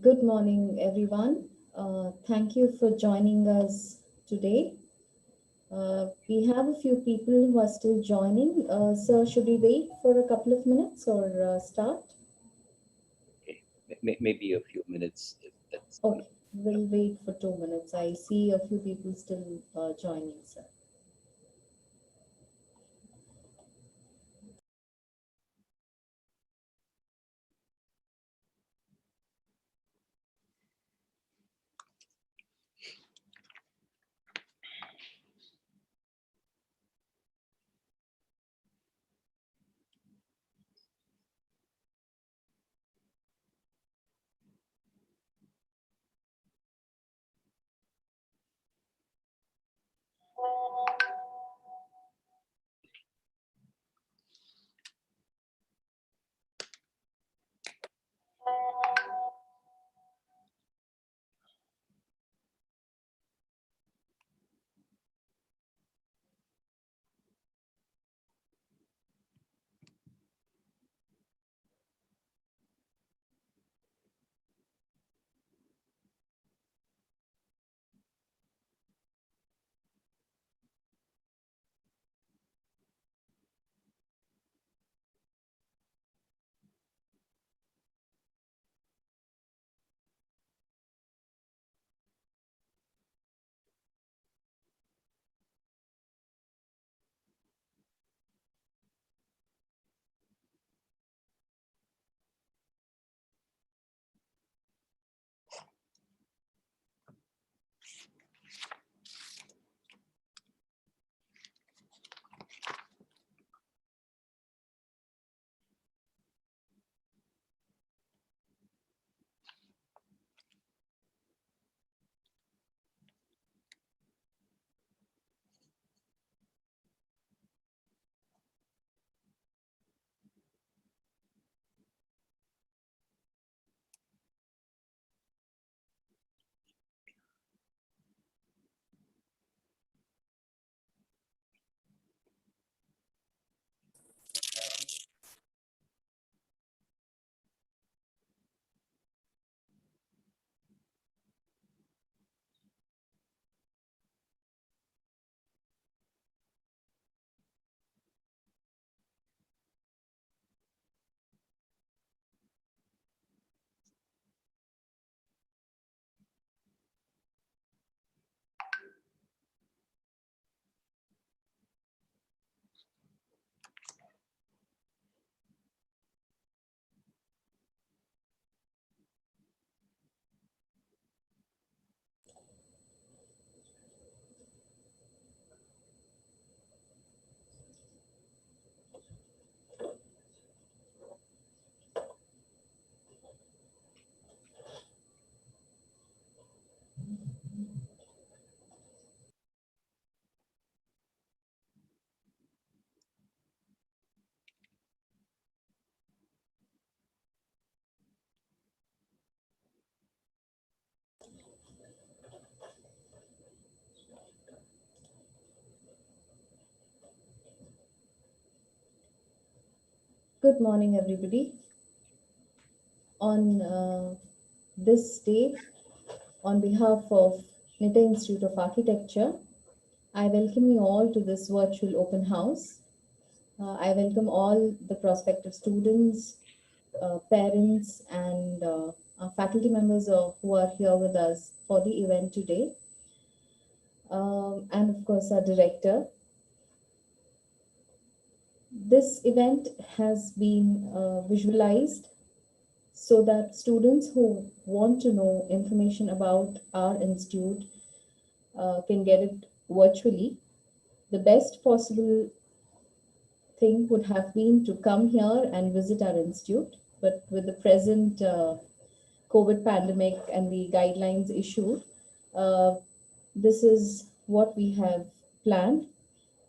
Good morning, everyone. Thank you for joining us today. We have a few people who are still joining. So, should we wait for a couple of minutes or start? Okay, maybe a few minutes if that's Okay, we'll wait for 2 minutes. I see a few people still joining, sir. Good morning, everybody. On this day, on behalf of NITA Institute of Architecture, I welcome you all to this virtual open house. I welcome all the prospective students, parents, and our faculty members who are here with us for the event today, and of course, our director. This event has been visualized so that students who want to know information about our institute can get it virtually. The best possible thing would have been to come here and visit our institute, but with the present COVID pandemic and the guidelines issued, uh, this is what we have planned.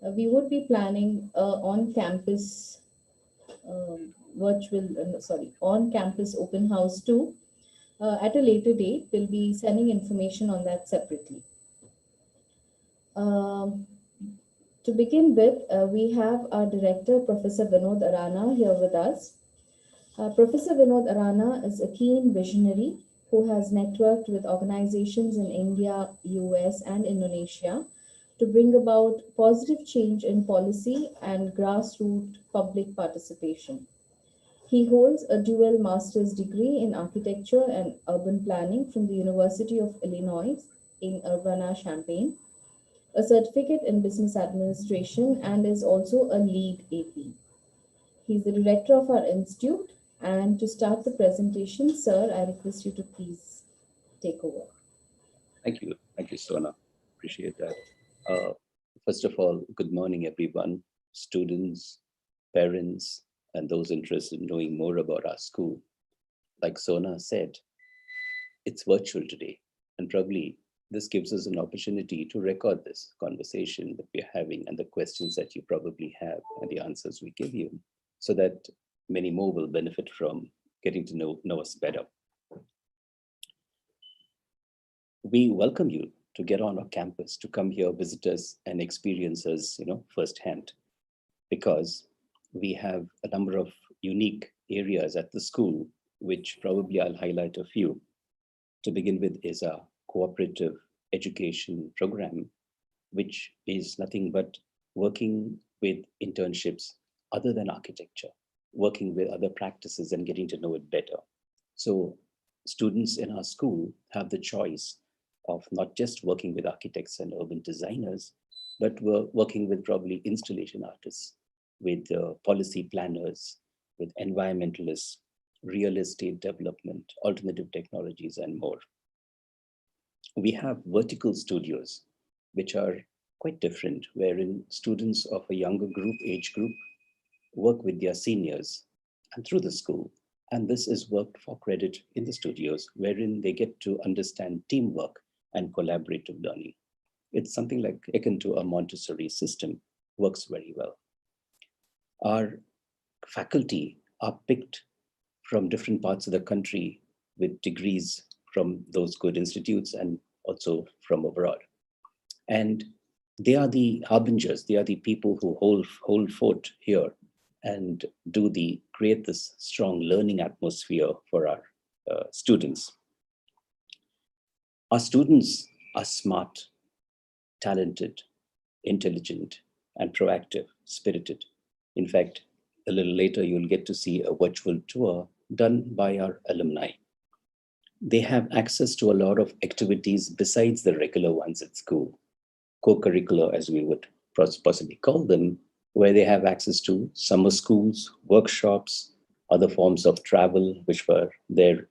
We would be planning on-campus on-campus open house too. At a later date, we'll be sending information on that separately. Um, to begin with, we have our director, Professor Vinod Arana, here with us. Professor Vinod Arana is a keen visionary who has networked with organizations in India, US, and Indonesia to bring about positive change in policy and grassroots public participation. He holds a dual master's degree in architecture and urban planning from the University of Illinois in Urbana-Champaign, a certificate in business administration, and is also a lead AP. He's the director of our institute. And to start the presentation, sir, I request you to please take over. Thank you, Sona. Appreciate that. Uh, First of all, good morning, everyone, students, parents, and those interested in knowing more about our school. Like Sona said, it's virtual today, and probably this gives us an opportunity to record this conversation that we're having and the questions that you probably have and the answers we give you, so that many more will benefit from getting to know us better. We welcome you to get on our campus, to come here, visit us, and experience us, firsthand, because we have a number of unique areas at the school, which probably I'll highlight a few. To begin with is a cooperative education program, which is nothing but working with internships other than architecture, working with other practices and getting to know it better. So students in our school have the choice of not just working with architects and urban designers, but we're working with probably installation artists, with policy planners, with environmentalists, real estate development, alternative technologies, and more. We have vertical studios, which are quite different, wherein students of a younger age group, work with their seniors and through the school. And this is worked for credit in the studios, wherein they get to understand teamwork and collaborative learning. It's something like akin to a Montessori system, works very well. Our faculty are picked from different parts of the country with degrees from those good institutes and also from abroad. And they are the harbingers, they are the people who hold fort here and create this strong learning atmosphere for our students. Our students are smart, talented, intelligent, and proactive, spirited. In fact, a little later, you'll get to see a virtual tour done by our alumni. They have access to a lot of activities besides the regular ones at school, co-curricular, as we would possibly call them, where they have access to summer schools, workshops, other forms of travel, which were there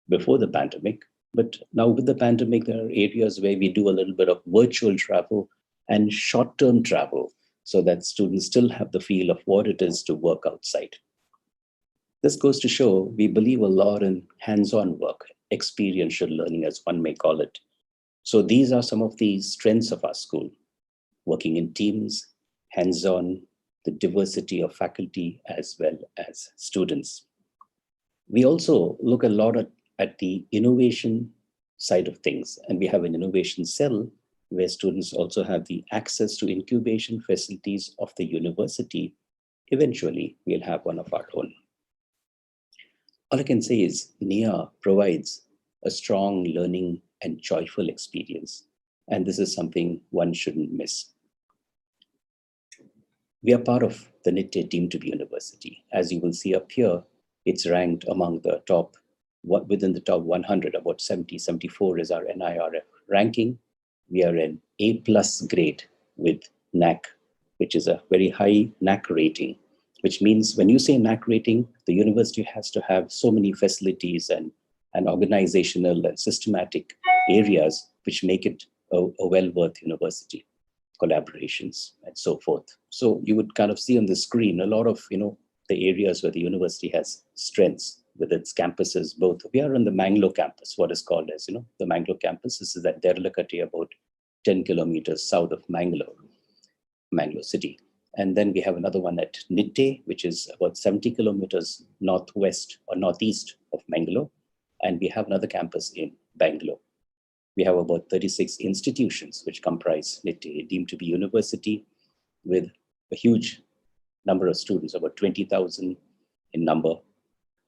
before the pandemic. But now with the pandemic, there are areas where we do a little bit of virtual travel and short-term travel so that students still have the feel of what it is to work outside. This goes to show we believe a lot in hands-on work, experiential learning, as one may call it. So these are some of the strengths of our school: working in teams, hands-on, the diversity of faculty as well as students. We also look a lot at the innovation side of things, and we have an innovation cell where students also have the access to incubation facilities of the university. Eventually, we'll have one of our own. All I can say is NIA provides a strong learning and joyful experience, and this is something one shouldn't miss. We are part of the NIA deemed to be university. As you will see up here, it's ranked among the top, within the top 100, about 70, 74 is our NIRF ranking. We are an A+ grade with NAC, which is a very high NAC rating, which means when you say NAC rating, the university has to have so many facilities and organizational and systematic areas which make it a well-worth university, collaborations and so forth. So you would kind of see on the screen a lot of, the areas where the university has strengths with its campuses. Both we are on the Mangalore campus, what is called as, the Mangalore campus. This is at Derlakati, about 10 kilometers south of Mangalore city. And then we have another one at Nitte, which is about 70 kilometers northwest or northeast of Mangalore. And we have another campus in Bangalore. We have about 36 institutions which comprise Nitte, deemed to be university, with a huge number of students, about 20,000 in number,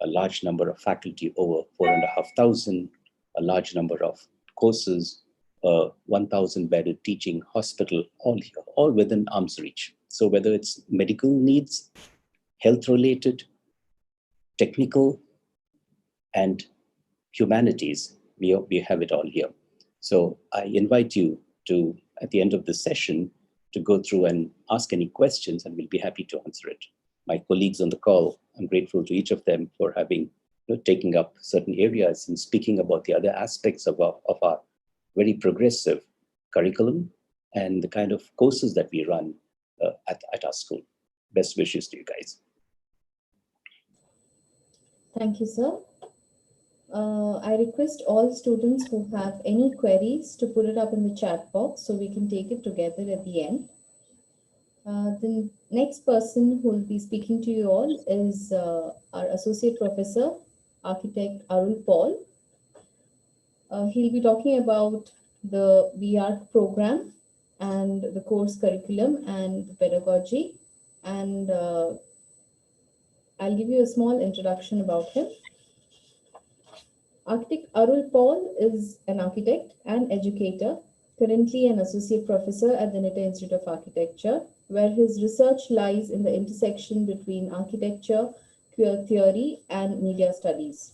a large number of faculty, over 4,500, a large number of courses, a 1,000-bedded teaching hospital, all here, all within arm's reach. So whether it's medical needs, health-related, technical, and humanities, we have it all here. So I invite you to, at the end of this session, to go through and ask any questions, and we'll be happy to answer it. My colleagues on the call, I'm grateful to each of them for having, taking up certain areas and speaking about the other aspects of our very progressive curriculum and the kind of courses that we run at our school. Best wishes to you guys. Thank you, sir. I request all students who have any queries to put it up in the chat box so we can take it together at the end. The next person who will be speaking to you all is our Associate Professor, Architect Arul Paul. He'll be talking about the VR program and the course curriculum and the pedagogy. And I'll give you a small introduction about him. Architect Arul Paul is an architect and educator, currently an associate professor at the NIA Institute of Architecture, where his research lies in the intersection between architecture, queer theory, and media studies.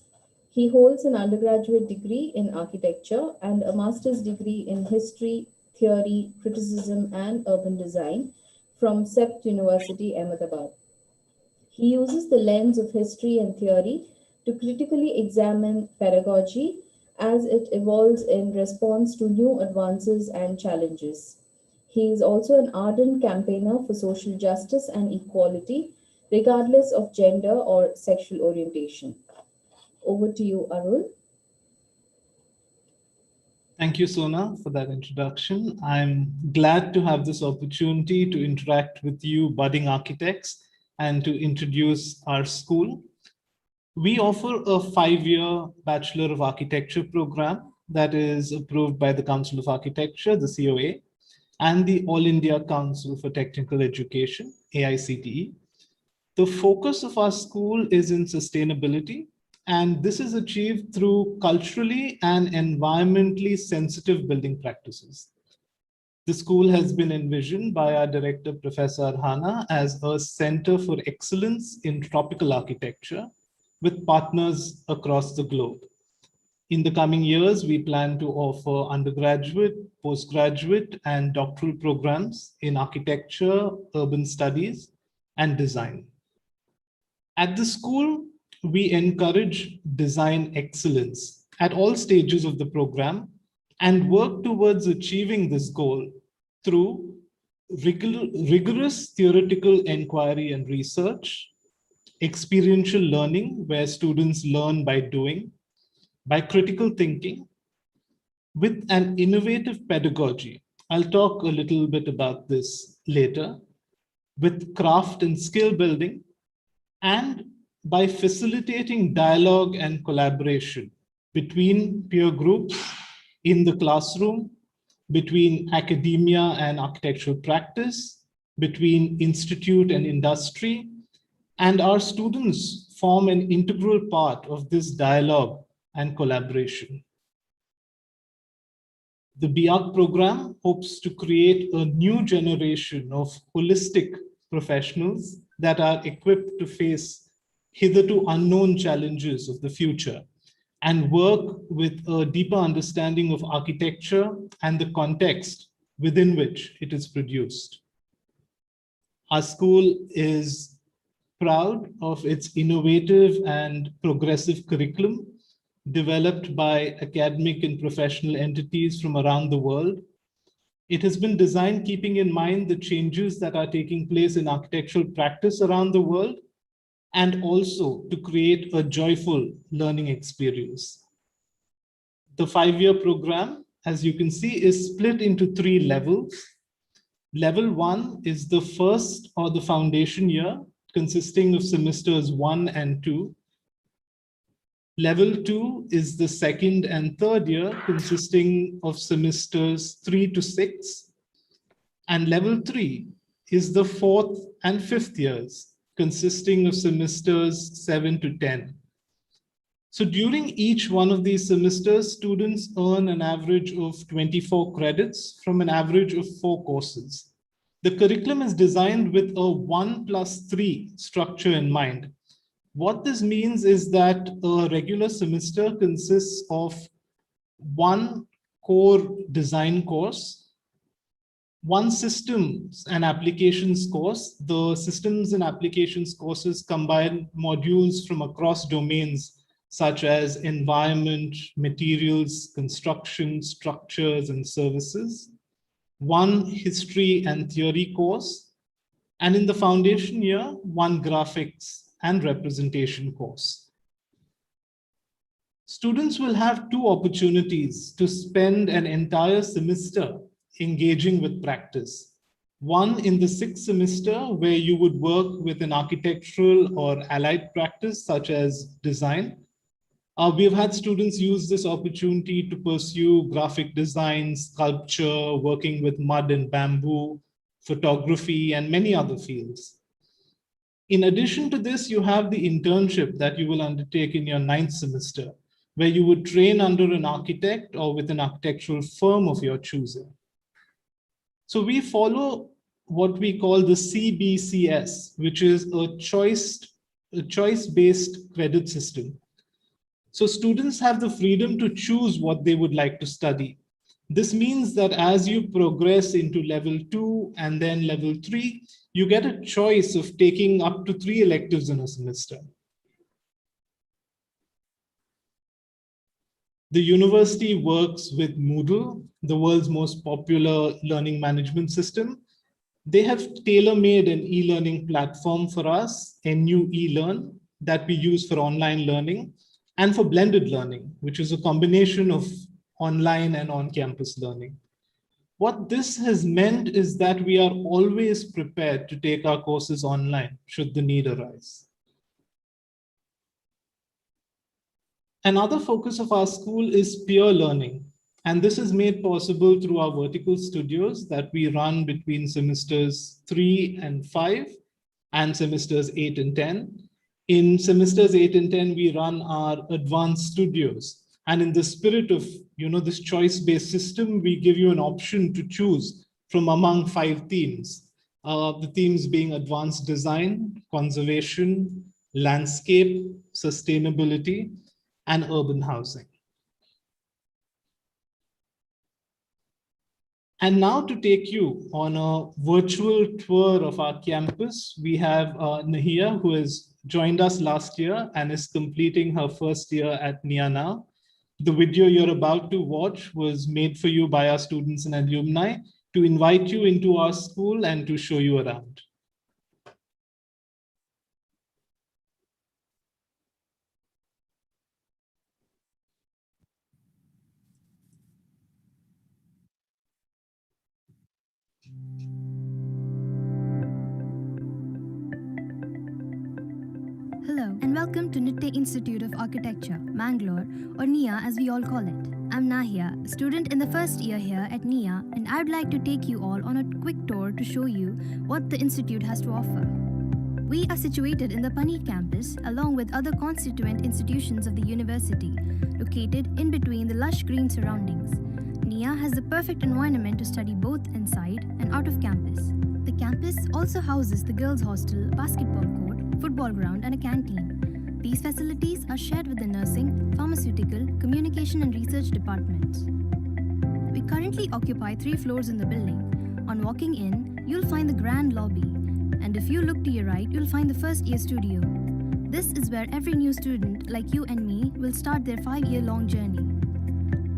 He holds an undergraduate degree in architecture and a master's degree in history, theory, criticism, and urban design from CEPT University, Ahmedabad. He uses the lens of history and theory to critically examine pedagogy as it evolves in response to new advances and challenges. He is also an ardent campaigner for social justice and equality, regardless of gender or sexual orientation. Over to you, Arul. Thank you, Sona, for that introduction. I'm glad to have this opportunity to interact with you budding architects and to introduce our school. We offer a 5-year Bachelor of Architecture program that is approved by the Council of Architecture, the COA, and the All India Council for Technical Education, AICTE. The focus of our school is in sustainability, and this is achieved through culturally and environmentally sensitive building practices. The school has been envisioned by our director, Professor Arhana, as a center for excellence in tropical architecture with partners across the globe. In the coming years, we plan to offer undergraduate, postgraduate, and doctoral programs in architecture, urban studies, and design. At the school, we encourage design excellence at all stages of the program and work towards achieving this goal through rigorous theoretical inquiry and research, experiential learning, where students learn by doing, by critical thinking, with an innovative pedagogy. I'll talk a little bit about this later, with craft and skill building, and by facilitating dialogue and collaboration between peer groups in the classroom, between academia and architectural practice, between institute and industry, and our students form an integral part of this dialogue and collaboration. The BIARC program hopes to create a new generation of holistic professionals that are equipped to face hitherto unknown challenges of the future and work with a deeper understanding of architecture and the context within which it is produced. Our school is proud of its innovative and progressive curriculum developed by academic and professional entities from around the world. It has been designed keeping in mind the changes that are taking place in architectural practice around the world, and also to create a joyful learning experience. The 5-year program, as you can see, is split into 3 levels. Level 1 is the first or the foundation year, consisting of semesters 1 and 2. Level 2 is the second and third year, consisting of semesters 3 to 6. And level 3 is the fourth and fifth years, consisting of semesters 7 to 10. So during each one of these semesters, students earn an average of 24 credits from an average of 4 courses. The curriculum is designed with a 1+3 structure in mind. What this means is that a regular semester consists of one core design course, one systems and applications course. The systems and applications courses combine modules from across domains such as environment, materials, construction, structures, and services. One history and theory course. And in the foundation year, one graphics and representation course. Students will have 2 opportunities to spend an entire semester engaging with practice. One in the 6th semester, where you would work with an architectural or allied practice such as design. We've had students use this opportunity to pursue graphic design, sculpture, working with mud and bamboo, photography, and many other fields. In addition to this, you have the internship that you will undertake in your 9th semester, where you would train under an architect or with an architectural firm of your choosing. So we follow what we call the CBCS, which is a choice-based credit system. So students have the freedom to choose what they would like to study. This means that as you progress into level 2 and then level 3, you get a choice of taking up to 3 electives in a semester. The university works with Moodle, the world's most popular learning management system. They have tailor-made an e-learning platform for us, NU eLearn, that we use for online learning and for blended learning, which is a combination of online and on-campus learning. What this has meant is that we are always prepared to take our courses online should the need arise. Another focus of our school is peer learning, and this is made possible through our vertical studios that we run between semesters 3 and 5 and semesters 8 and 10. In semesters 8 and 10, we run our advanced studios. And in the spirit of this choice-based system, we give you an option to choose from among 5 themes. The themes being advanced design, conservation, landscape, sustainability, and urban housing. And now to take you on a virtual tour of our campus, we have NIA, who has joined us last year and is completing her first year at NIA now. The video you're about to watch was made for you by our students and alumni to invite you into our school and to show you around. Hello and welcome to NIA Institute of Architecture, Mangalore, or NIA as we all call it. I'm Nahia, a student in the first year here at NIA, and I'd like to take you all on a quick tour to show you what the institute has to offer. We are situated in the Paneet campus along with other constituent institutions of the university, located in between the lush green surroundings. NIA has the perfect environment to study both inside and out of campus. The campus also houses the girls' hostel, basketball court, football ground, and a canteen. These facilities are shared with the nursing, pharmaceutical, communication, and research departments. We currently occupy 3 floors in the building. On walking in, you'll find the grand lobby. And if you look to your right, you'll find the first year studio. This is where every new student, like you and me, will start their 5-year-long journey.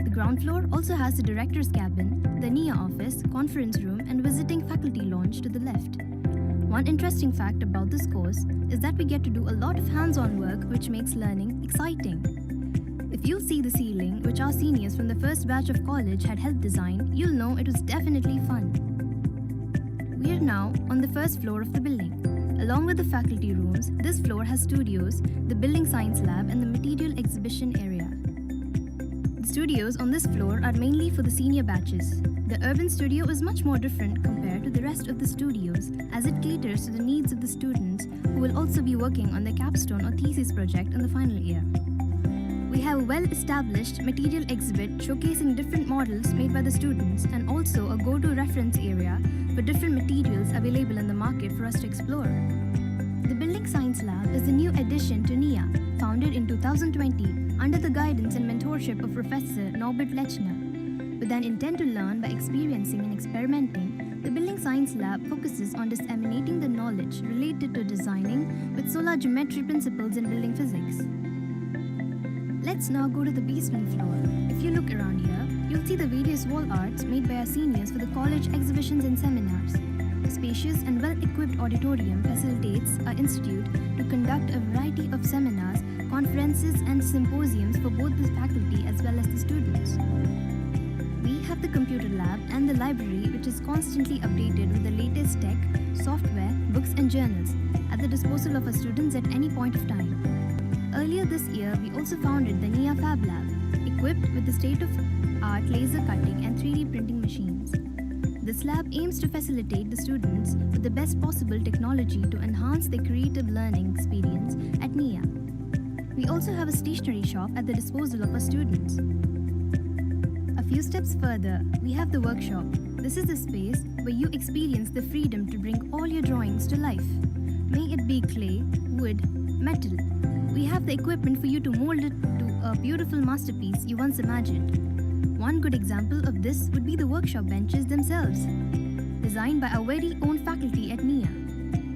The ground floor also has the director's cabin, the NIA office, conference room, and visiting faculty lounge to the left. One interesting fact about this course is that we get to do a lot of hands-on work, which makes learning exciting. If you see the ceiling, which our seniors from the first batch of college had helped design, you'll know it was definitely fun. We are now on the first floor of the building. Along with the faculty rooms, this floor has studios, the building science lab, and the material exhibition area. The studios on this floor are mainly for the senior batches. The urban studio is much more different compared to the rest of the studios, as it caters to the needs of the students who will also be working on their capstone or thesis project in the final year. We have a well-established material exhibit showcasing different models made by the students and also a go-to reference area for different materials available in the market for us to explore. The Building Science Lab is a new addition to NIA, founded in 2020 under the guidance and mentorship of Professor Norbert Lechner. With an intent to learn by experiencing and experimenting, the Building Science Lab focuses on disseminating the knowledge related to designing with solar geometry principles in building physics. Let's now go to the basement floor. If you look around here, you'll see the various wall arts made by our seniors for the college exhibitions and seminars. A spacious and well-equipped auditorium facilitates our institute to conduct a variety of seminars, conferences, and symposiums for both the faculty as well as the students. We have the computer lab and the library, which is constantly updated with the latest tech, software, books, and journals at the disposal of our students at any point of time. Earlier this year, we also founded the NIA Fab Lab, equipped with the state-of-art laser cutting and 3D printing machines. This lab aims to facilitate the students with the best possible technology to enhance their creative learning experience at NIA. We also have a stationery shop at the disposal of our students. A few steps further, we have the workshop. This is the space where you experience the freedom to bring all your drawings to life. May it be clay, wood, metal. We have the equipment for you to mold it to a beautiful masterpiece you once imagined. One good example of this would be the workshop benches themselves, designed by our very own faculty at NIA.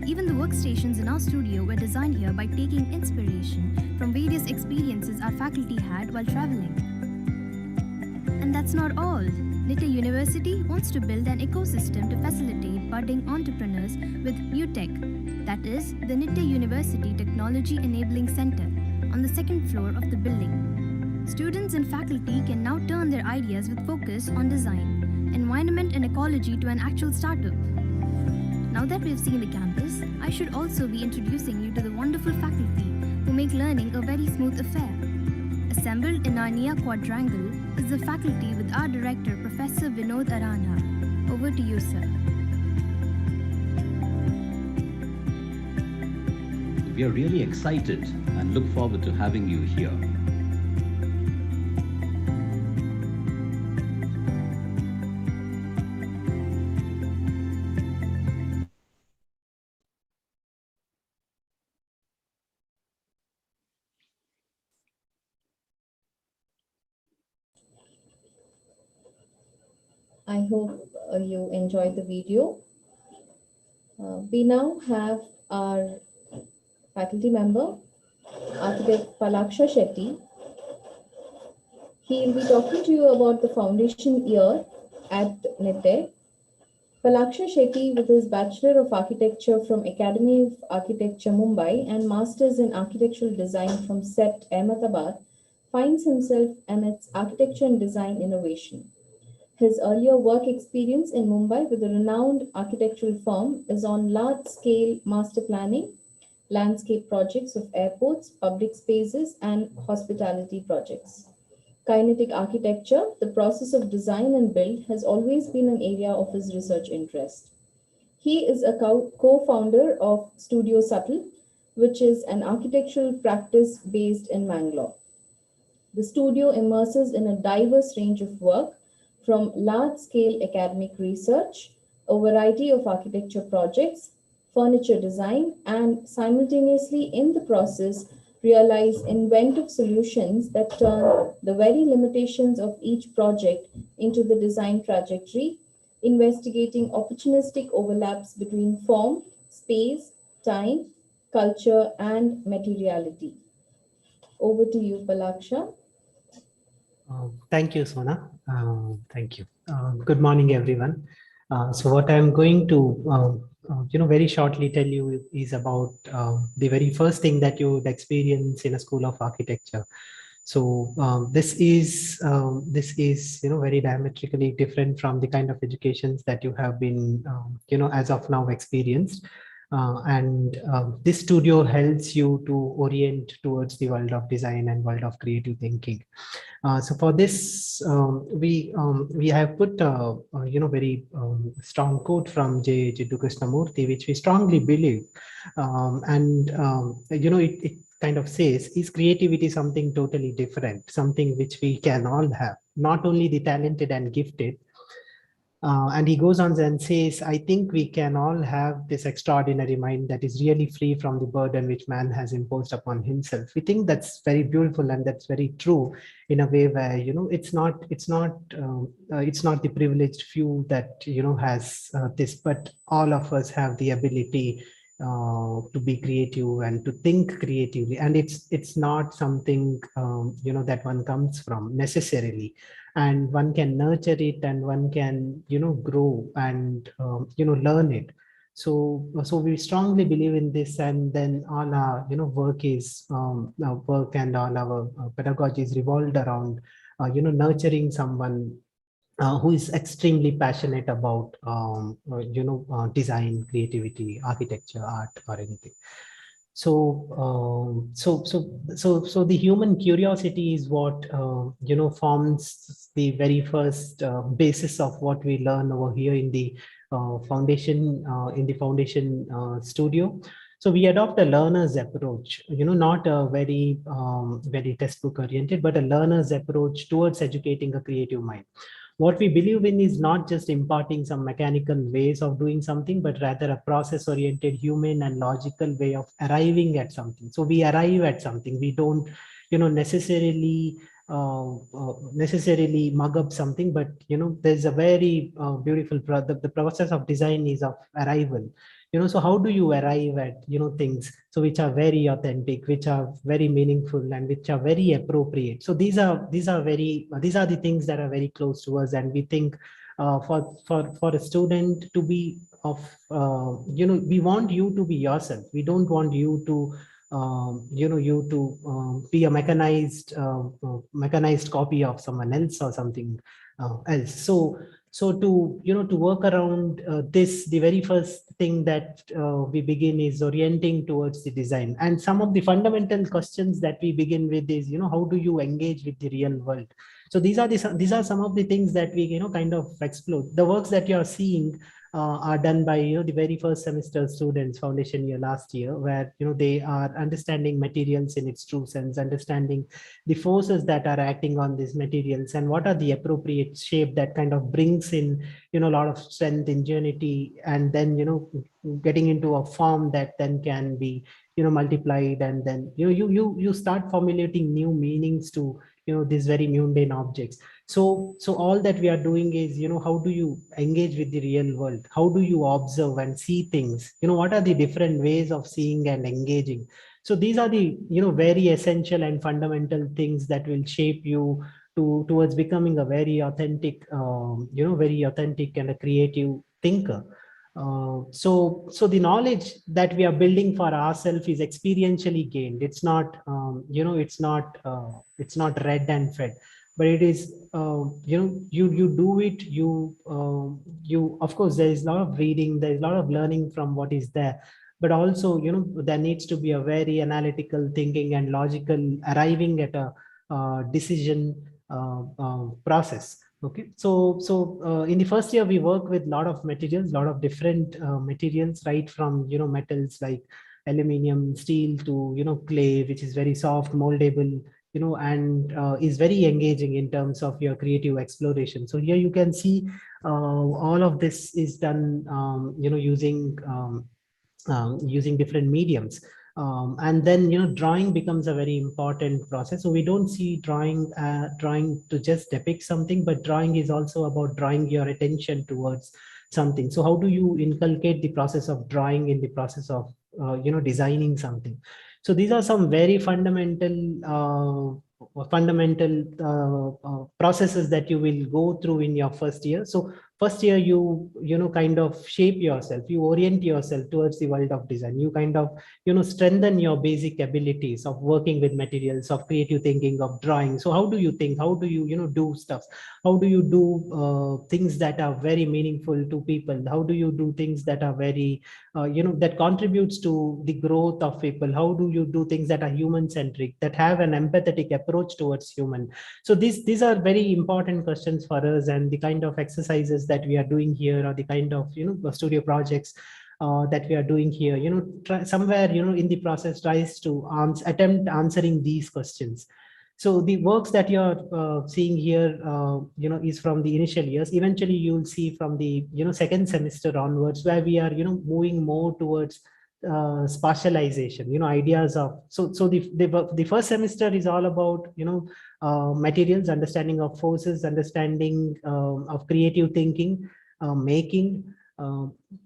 Even the workstations in our studio were designed here by taking inspiration from various experiences our faculty had while traveling. And that's not all. NIA University wants to build an ecosystem to facilitate budding entrepreneurs with new tech. That is, the NIA University Technology Enabling Center on the second floor of the building. Students and faculty can now turn their ideas with focus on design, environment and ecology to an actual startup. Now that we've seen the campus, I should also be introducing you to the wonderful faculty who make learning a very smooth affair. Assembled in our NIA quadrangle is the faculty with our director, Professor Vinod Arana. Over to you, sir. We are really excited and look forward to having you here. I hope you enjoyed the video. We now have our faculty member, Architect Palaksha Shetty. He will be talking to you about the foundation year at NIA. Palaksha Shetty, with his Bachelor of Architecture from Academy of Architecture, Mumbai, and Masters in Architectural Design from CEPT, Ahmedabad, finds himself amidst architecture and design innovation. His earlier work experience in Mumbai with a renowned architectural firm is on large-scale master planning, landscape projects of airports, public spaces, and hospitality projects. Kinetic architecture, the process of design and build, has always been an area of his research interest. He is a co-founder of Studio Subtle, which is an architectural practice based in Mangalore. The studio immerses in a diverse range of work, from large-scale academic research, a variety of architecture projects, furniture design, and simultaneously in the process realize inventive solutions that turn the very limitations of each project into the design trajectory, investigating opportunistic overlaps between form, space, time, culture, and materiality. Over to you, Palaksha. Thank you, Sona. Thank you. Good morning, everyone. So what I'm going to, very shortly tell you is about the very first thing that you would experience in a school of architecture. So this is very diametrically different from the kind of educations that you have been, as of now experienced. This studio helps you to orient towards the world of design and world of creative thinking. So for this, we have put a very strong quote from J. Jiddu Krishnamurti, which we strongly believe, it kind of says, is creativity something totally different, something which we can all have, not only the talented and gifted. And he goes on and says, I think we can all have this extraordinary mind that is really free from the burden which man has imposed upon himself. We think that's very beautiful, and that's very true in a way where, it's not the privileged few that, has this, but all of us have the ability to be creative and to think creatively. And it's not something, that one comes from necessarily, and one can nurture it, and one can grow and learn it. So we strongly believe in this, and then all our work is work, and all our pedagogy is revolved around nurturing someone who is extremely passionate about design, creativity, architecture, art, or anything. So the human curiosity is what forms the very first basis of what we learn over here in the foundation studio. So we adopt a learner's approach, not a very textbook oriented, but a learner's approach towards educating a creative mind. What we believe in is not just imparting some mechanical ways of doing something, but rather a process oriented, human and logical way of arriving at something. So we arrive at something. We don't necessarily mug up something, but there's a very beautiful the process of design is of arrival. So how do you arrive at things so which are very authentic, which are very meaningful, and which are very appropriate? So these are the things that are very close to us. And we think for a student to be of we want you to be yourself. We don't want you to be a mechanized copy of someone else or something else. So to work around this, the very first thing that we begin is orienting towards the design. And some of the fundamental questions that we begin with is, how do you engage with the real world? So these are some of the things that we kind of explore. The works that you are seeing are done by the very first semester students, foundation year last year, where they are understanding materials in its true sense, understanding the forces that are acting on these materials, and what are the appropriate shape that kind of brings in a lot of strength, ingenuity, and then getting into a form that then can be multiplied, and then you start formulating new meanings to these very mundane objects. So all that we are doing is, how do you engage with the real world? How do you observe and see things? What are the different ways of seeing and engaging? So these are the, very essential and fundamental things that will shape you towards becoming a very authentic, very authentic and a creative thinker. So the knowledge that we are building for ourselves is experientially gained. It's not, it's not read and fed, but it is, you do it. You of course, there is a lot of reading, there is a lot of learning from what is there, but also there needs to be a very analytical thinking and logical arriving at a decision process. Okay, so in the first year we work with a lot of materials, a lot of different materials, right from metals like aluminum, steel, to clay, which is very soft, moldable, and is very engaging in terms of your creative exploration. So here you can see all of this is done using different mediums. And then drawing becomes a very important process. So we don't see drawing to just depict something, but drawing is also about drawing your attention towards something. So how do you inculcate the process of drawing in the process of designing something? So these are some very fundamental processes that you will go through in your first year. So first year, you kind of shape yourself, you orient yourself towards the world of design. You kind of strengthen your basic abilities of working with materials, of creative thinking, of drawing. So how do you think? How do you do stuff? How do you do things that are very meaningful to people? How do you do things that are very that contributes to the growth of people? How do you do things that are human centric, that have an empathetic approach towards human? So these are very important questions for us, and the kind of exercises that we are doing here, or the kind of studio projects that we are doing here, somewhere, in the process tries to attempt answering these questions. So the works that you're seeing here, is from the initial years. Eventually, you'll see from the, second semester onwards, where we are, moving more towards spatialization, ideas of, so the first semester is all about, materials, understanding of forces, understanding of creative thinking, making, uh,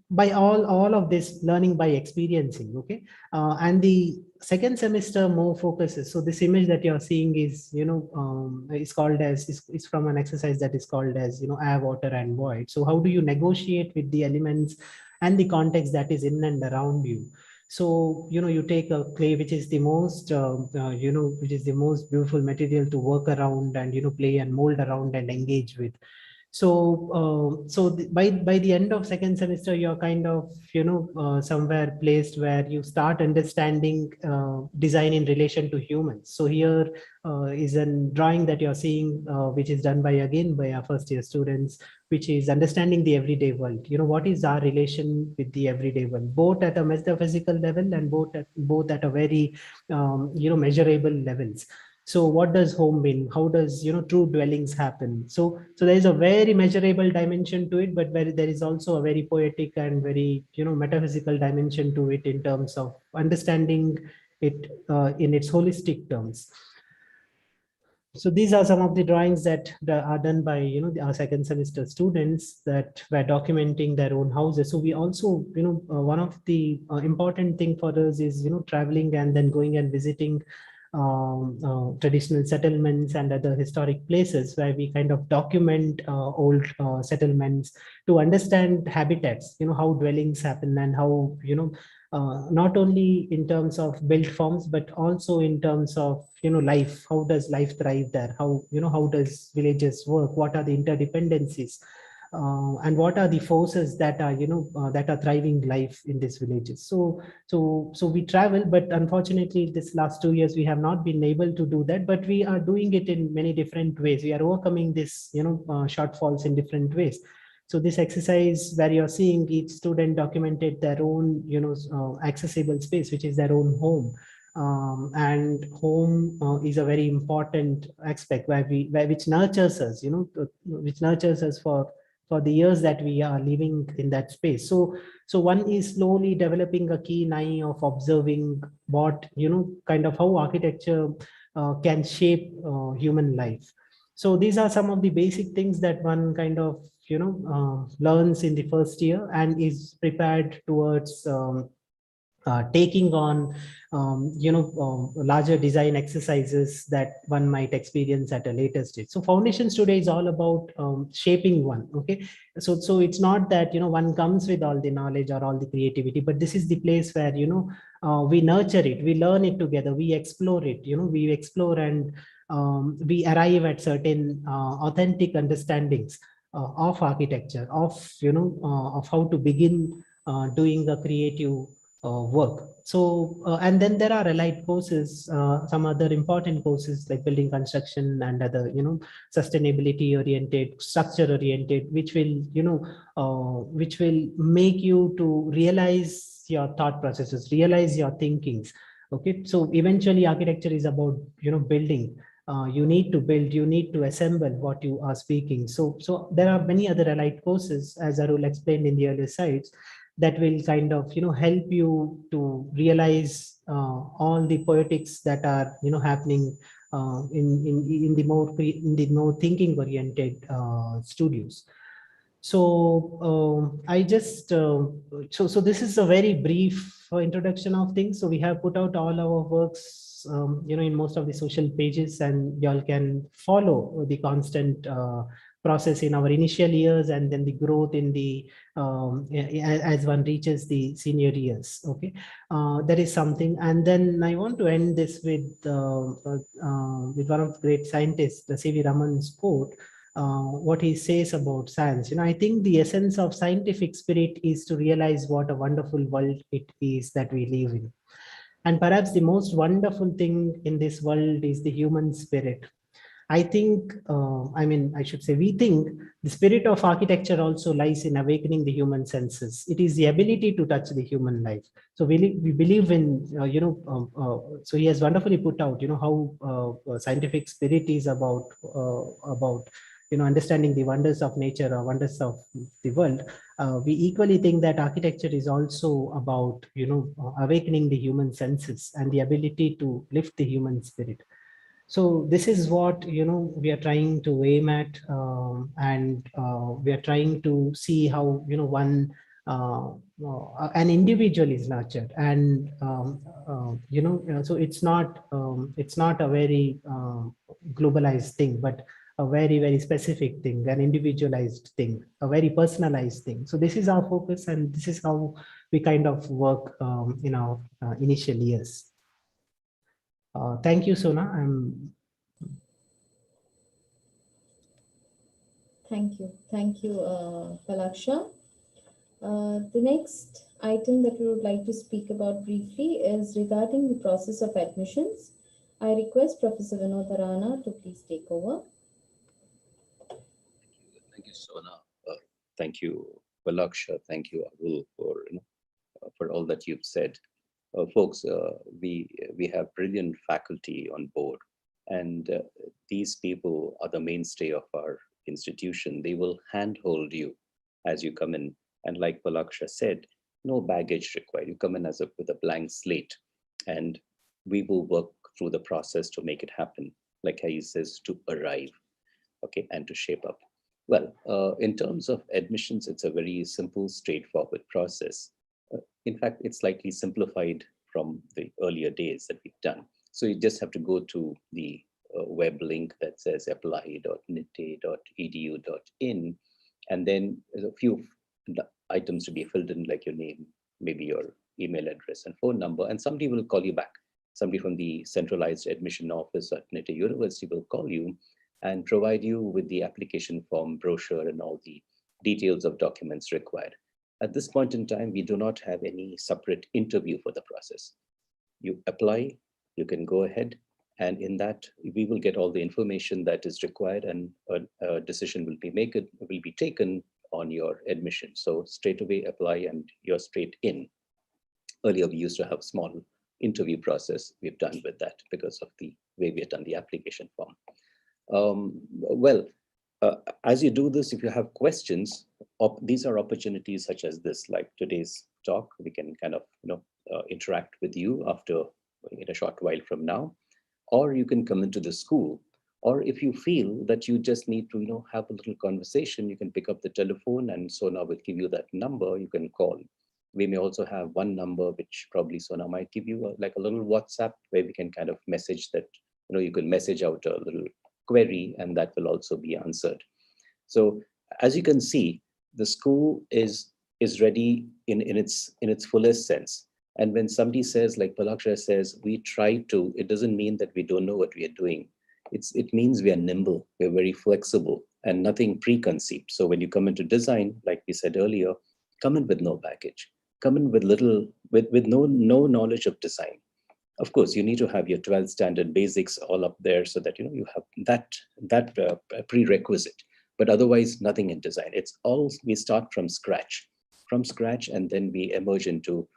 by all of this learning by experiencing. Okay. And the second semester more focuses. So this image that you're seeing is, is called as, is from an exercise that is called as, air, water and void. So how do you negotiate with the elements and the context that is in and around you? So, you take a clay, which is the most, which is the most beautiful material to work around and, play and mold around and engage with. So by the end of second semester, you're kind of, somewhere placed where you start understanding design in relation to humans. So here is a drawing that you're seeing, which is done by our first year students, which is understanding the everyday world. What is our relation with the everyday world, both at a metaphysical level and both at a very measurable levels. So what does home mean? How does, true dwellings happen? So there is a very measurable dimension to it, but there is also a very poetic and very, metaphysical dimension to it in terms of understanding it in its holistic terms. So these are some of the drawings that are done by, our second semester students that were documenting their own houses. So we also, one of the important thing for us is, traveling and then going and visiting traditional settlements and other historic places where we kind of document old settlements to understand habitats, how dwellings happen and how, not only in terms of built forms, but also in terms of, life. How does life thrive there? How does villages work? What are the interdependencies? And what are the forces that are, that are thriving life in these villages? So we travel, but unfortunately, this last 2 years, we have not been able to do that, but we are doing it in many different ways. We are overcoming this, shortfalls in different ways. So this exercise where you're seeing each student documented their own, accessible space, which is their own home. And home is a very important aspect which nurtures us, which nurtures us for the years that we are living in that space. So one is slowly developing a keen eye of observing what, kind of how architecture can shape human life. So these are some of the basic things that one kind of, learns in the first year and is prepared towards taking on larger design exercises that one might experience at a later stage. So foundations today is all about shaping one. Okay, so it's not that, one comes with all the knowledge or all the creativity, but this is the place where, we nurture it, we learn it together, we explore it, we explore and we arrive at certain authentic understandings of architecture, of, of how to begin doing a creative work. So, and then there are allied courses, some other important courses like building construction and other, sustainability oriented, structure oriented, which will, which will make you to realize your thought processes, realize your thinkings. Okay, so eventually architecture is about, building. You need to build, you need to assemble what you are speaking. So there are many other allied courses, as Arul explained in the earlier slides, that will kind of, help you to realize all the poetics that are, happening in the more thinking oriented studios. So I just so this is a very brief introduction of things. So we have put out all our works, in most of the social pages, and y'all can follow the constant process in our initial years, and then the growth in the as one reaches the senior years. Okay, that is something. And then I want to end this with one of the great scientists, the C.V. Raman's quote. What he says about science. I think the essence of scientific spirit is to realize what a wonderful world it is that we live in. And perhaps the most wonderful thing in this world is the human spirit. I think, I should say, we think the spirit of architecture also lies in awakening the human senses. It is the ability to touch the human life. So we believe in, so he has wonderfully put out, how scientific spirit is about, understanding the wonders of nature or wonders of the world. We equally think that architecture is also about, awakening the human senses and the ability to lift the human spirit. So this is what we are trying to aim at, and we are trying to see how uh, an individual is nurtured, and so it's not a very globalized thing, but a very, very specific thing, an individualized thing, a very personalized thing. So this is our focus, and this is how we kind of work in our initial years. Thank you, Sona. Thank you, Palaksha. The next item that we would like to speak about briefly is regarding the process of admissions. I request Professor Vinod Arana to please take over. Thank you, Sona. Thank you, Palaksha. Thank you, Abul, for all that you've said. Folks, we have brilliant faculty on board, and these people are the mainstay of our institution. They will handhold you as you come in, and like Palaksha said, no baggage required. You come in with a blank slate, and we will work through the process to make it happen. Like he says, to arrive, okay, and to shape up. Well, in terms of admissions, it's a very simple, straightforward process. In fact, it's slightly simplified from the earlier days that we've done. So you just have to go to the web link that says apply.nitte.edu.in, and then there's a few items to be filled in, like your name, maybe your email address and phone number, and somebody will call you back. Somebody from the centralized admission office at NITE University will call you and provide you with the application form, brochure, and all the details of documents required. At this point in time, we do not have any separate interview for the process. You apply, you can go ahead, and in that, we will get all the information that is required, and a decision will be taken on your admission. So straight away apply and you're straight in. Earlier, we used to have small interview process. We've done with that because of the way we have done the application form. Well, as you do this, if you have questions, these are opportunities such as this, like today's talk. We can kind of interact with you after in a short while from now, or you can come into the school, or if you feel that you just need to have a little conversation, you can pick up the telephone, and Sona will give you that number. You can call. We may also have one number which probably Sona might give you, like a little WhatsApp, where we can kind of message that. You can message out a little query, and that will also be answered. So as you can see, the school is ready in its fullest sense. And when somebody says, like Palaksha says, we try to, it doesn't mean that we don't know what we are doing. It means we are nimble, we're very flexible, and nothing preconceived. So when you come into design, like we said earlier, come in with no baggage, come in with no knowledge of design. Of course, you need to have your 12 standard basics all up there so that you have that prerequisite. But otherwise, nothing in design. It's all, we start from scratch, and then we emerge into,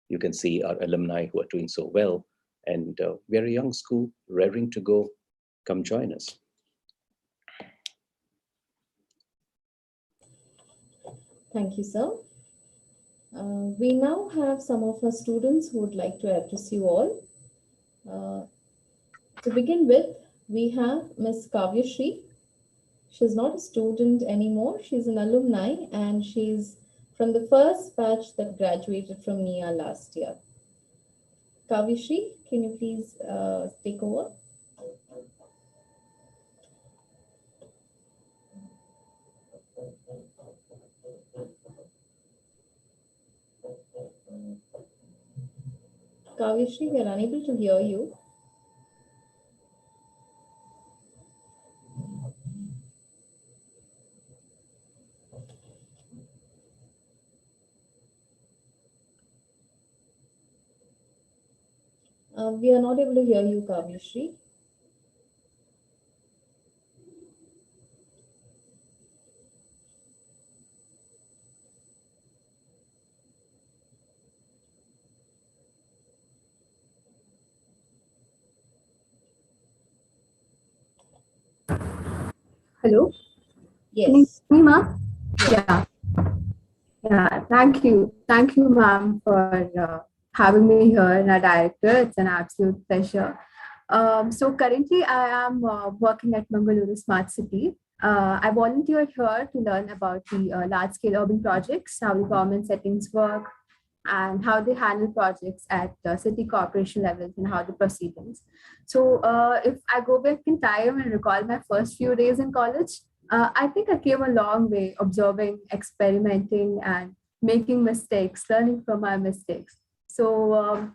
you can see our alumni who are doing so well. And we're a young school, raring to go. Come join us. Thank you, sir. We now have some of our students who would like to address you all. To begin with, we have Ms. Kavya Shri. She's not a student anymore. She's an alumni, and she's from the first batch that graduated from NIA last year. Kavya Shri, can you please take over? Kavishri, we are unable to hear you. We are not able to hear you, Kavishri. Hello, can you Yes. hear me, ma'am? Yes. Yeah, yeah. Thank you. Thank you, ma'am, for having me here in our director. It's an absolute pleasure. So currently, I am working at Mangaluru Smart City. I volunteered here to learn about the large-scale urban projects, how the government settings work, and how they handle projects at city corporation levels and how the proceedings. So if I go back in time and recall my first few days in college, I think I came a long way observing, experimenting, and making mistakes, learning from my mistakes. So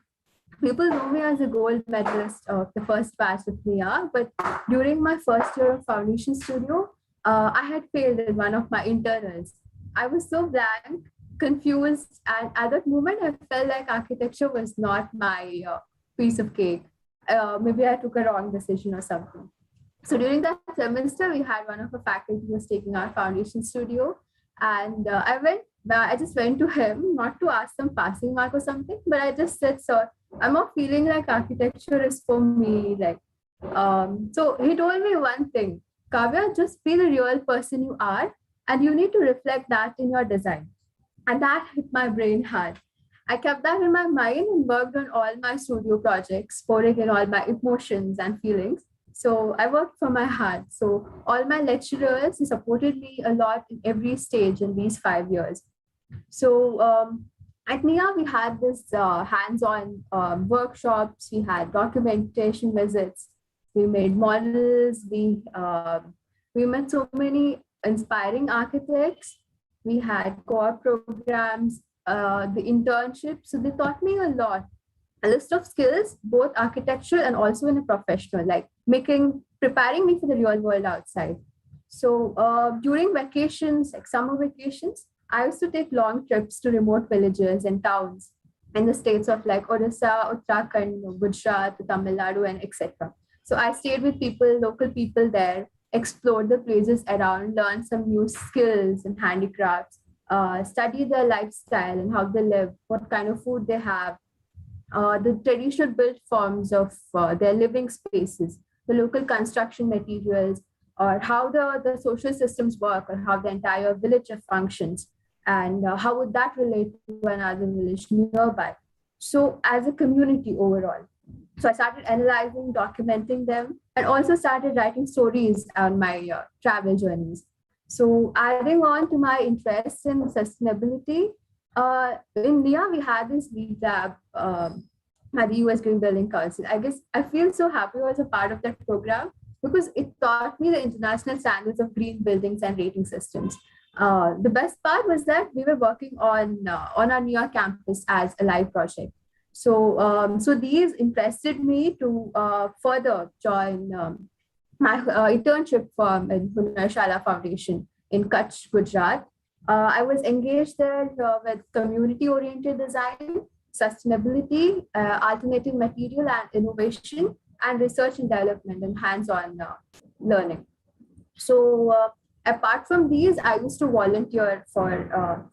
people know me as a gold medalist of the first batch of NIA, but during my first year of foundation studio, I had failed in one of my internals. I was so blank, confused, and at that moment, I felt like architecture was not my piece of cake. Maybe I took a wrong decision or something. So during that semester, we had one of the faculty was taking our foundation studio, and I just went to him not to ask some passing mark or something, but I just said, "Sir, I'm not feeling like architecture is for me." So he told me one thing, Kavya, just be the real person you are, and you need to reflect that in your design. And that hit my brain hard. I kept that in my mind and worked on all my studio projects, pouring in all my emotions and feelings. So I worked from my heart. So all my lecturers supported me a lot in every stage in these 5 years. So at NIA, we had this hands-on workshops. We had documentation visits. We made models. We met so many inspiring architects. We had co-op programs, the internship. So they taught me a lot, a list of skills, both architectural and also in a professional, like preparing me for the real world outside. So during vacations, like summer vacations, I used to take long trips to remote villages and towns in the states of like Odisha, Uttarakhand, Gujarat, Tamil Nadu, and etc. So I stayed with people, local people there, explored the places around, learned some new skills and handicrafts, study their lifestyle and how they live, what kind of food they have, the traditional built forms of their living spaces, the local construction materials, or how the social systems work, or how the entire village functions, and how would that relate to another village nearby. So, as a community overall. So, I started analyzing, documenting them, and also started writing stories on my travel journeys. So, adding on to my interest in sustainability, in NIA, we had this lead lab at the US Green Building Council. I guess I feel so happy I was a part of that program because it taught me the international standards of green buildings and rating systems. The best part was that we were working on our NIA campus as a live project. So these interested me to further join my internship firm in Hunarshala Foundation in Kutch, Gujarat. I was engaged there with community-oriented design, sustainability, alternative material and innovation, and research and development and hands-on learning. So apart from these, I used to volunteer for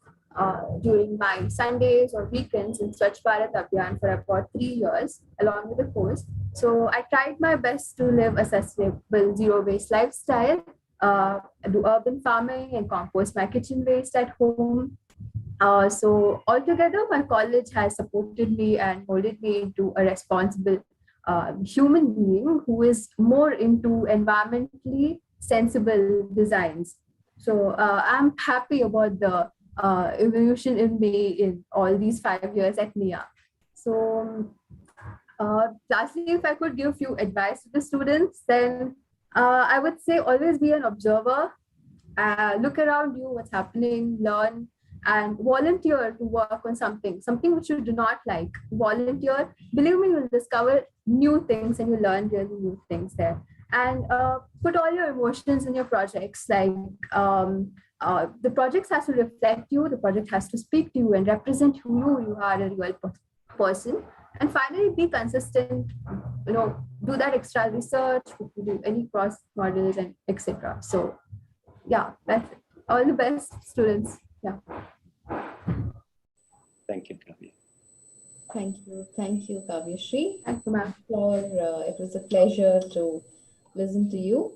during my Sundays or weekends in Swachh Bharat Abhiyan for about 3 years along with the course. So I tried my best to live a sustainable zero-waste lifestyle, do urban farming and compost my kitchen waste at home. So altogether, my college has supported me and molded me into a responsible human being who is more into environmentally sensible designs. So I'm happy about the evolution in me in all these 5 years at NIA. So lastly, if I could give few advice to the students, then I would say always be an observer, look around you, what's happening, learn, and volunteer to work on something which you do not like. Volunteer, believe me, you'll discover new things and you learn really new things there. And put all your emotions in your projects. Like the projects has to reflect you, the project has to speak to you and represent who you are, a real person. And finally, be consistent. Do that extra research, do any cross models and etc. So yeah, that's it. All the best, students. Yeah. Thank you, Kavya. Thank you, Kavyashree. Thank you, ma'am. Sure, it was a pleasure to listen to you.